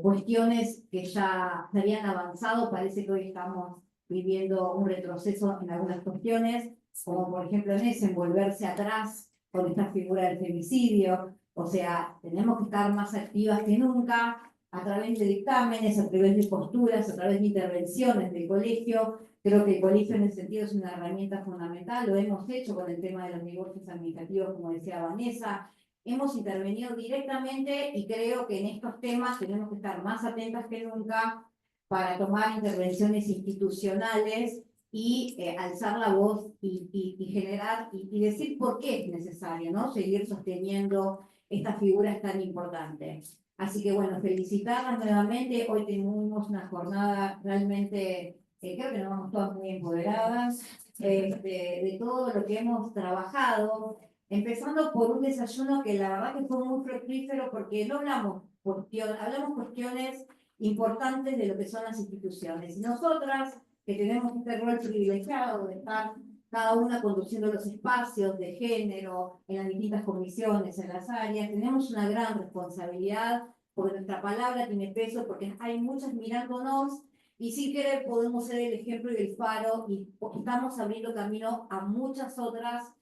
cuestiones que ya se habían avanzado. Parece que hoy estamos viviendo un retroceso en algunas cuestiones, como por ejemplo en ese, en volverse atrás con esta figura del femicidio. O sea, tenemos que estar más activas que nunca, a través de dictámenes, a través de posturas, a través de intervenciones del colegio. Creo que el colegio en ese sentido es una herramienta fundamental, lo hemos hecho con el tema de los divorcios administrativos, como decía Vanessa. Hemos intervenido directamente, y creo que en estos temas tenemos que estar más atentas que nunca para tomar intervenciones institucionales y alzar la voz y generar y decir por qué es necesario, ¿no?, seguir sosteniendo estas figuras tan importantes. Así que bueno, felicitarlas nuevamente. Hoy tuvimos una jornada realmente, creo que nos vamos todas muy empoderadas de todo lo que hemos trabajado, empezando por un desayuno que la verdad que fue muy fructífero, porque no hablamos cuestiones importantes de lo que son las instituciones. Y nosotras, que tenemos este rol privilegiado de estar cada una conduciendo los espacios de género en las distintas comisiones, en las áreas, tenemos una gran responsabilidad, porque nuestra palabra tiene peso, porque hay muchas mirándonos, y sin querer podemos ser el ejemplo y el faro, y estamos abriendo camino a muchas otras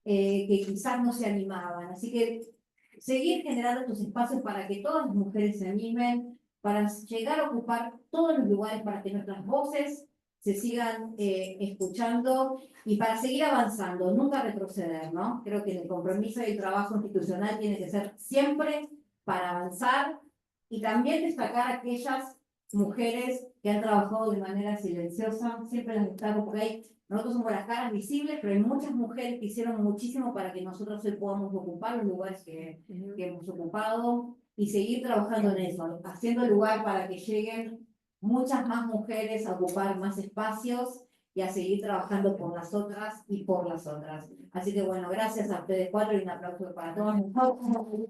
que quizás no se animaban. Así que seguir generando estos espacios para que todas las mujeres se animen, para llegar a ocupar todos los lugares, para que nuestras voces se sigan escuchando, y para seguir avanzando, nunca retroceder, ¿no? Creo que el compromiso y el trabajo institucional tiene que ser siempre para avanzar, y también destacar a aquellas mujeres que han trabajado de manera silenciosa. Siempre las destaco, porque nosotros somos las caras visibles, pero hay muchas mujeres que hicieron muchísimo para que nosotros hoy podamos ocupar los lugares que hemos ocupado, y seguir trabajando en eso, haciendo lugar para que lleguen muchas más mujeres a ocupar más espacios y a seguir trabajando por las otras y por las otras. Así que bueno, gracias a ustedes cuatro, y un aplauso para todos nosotros.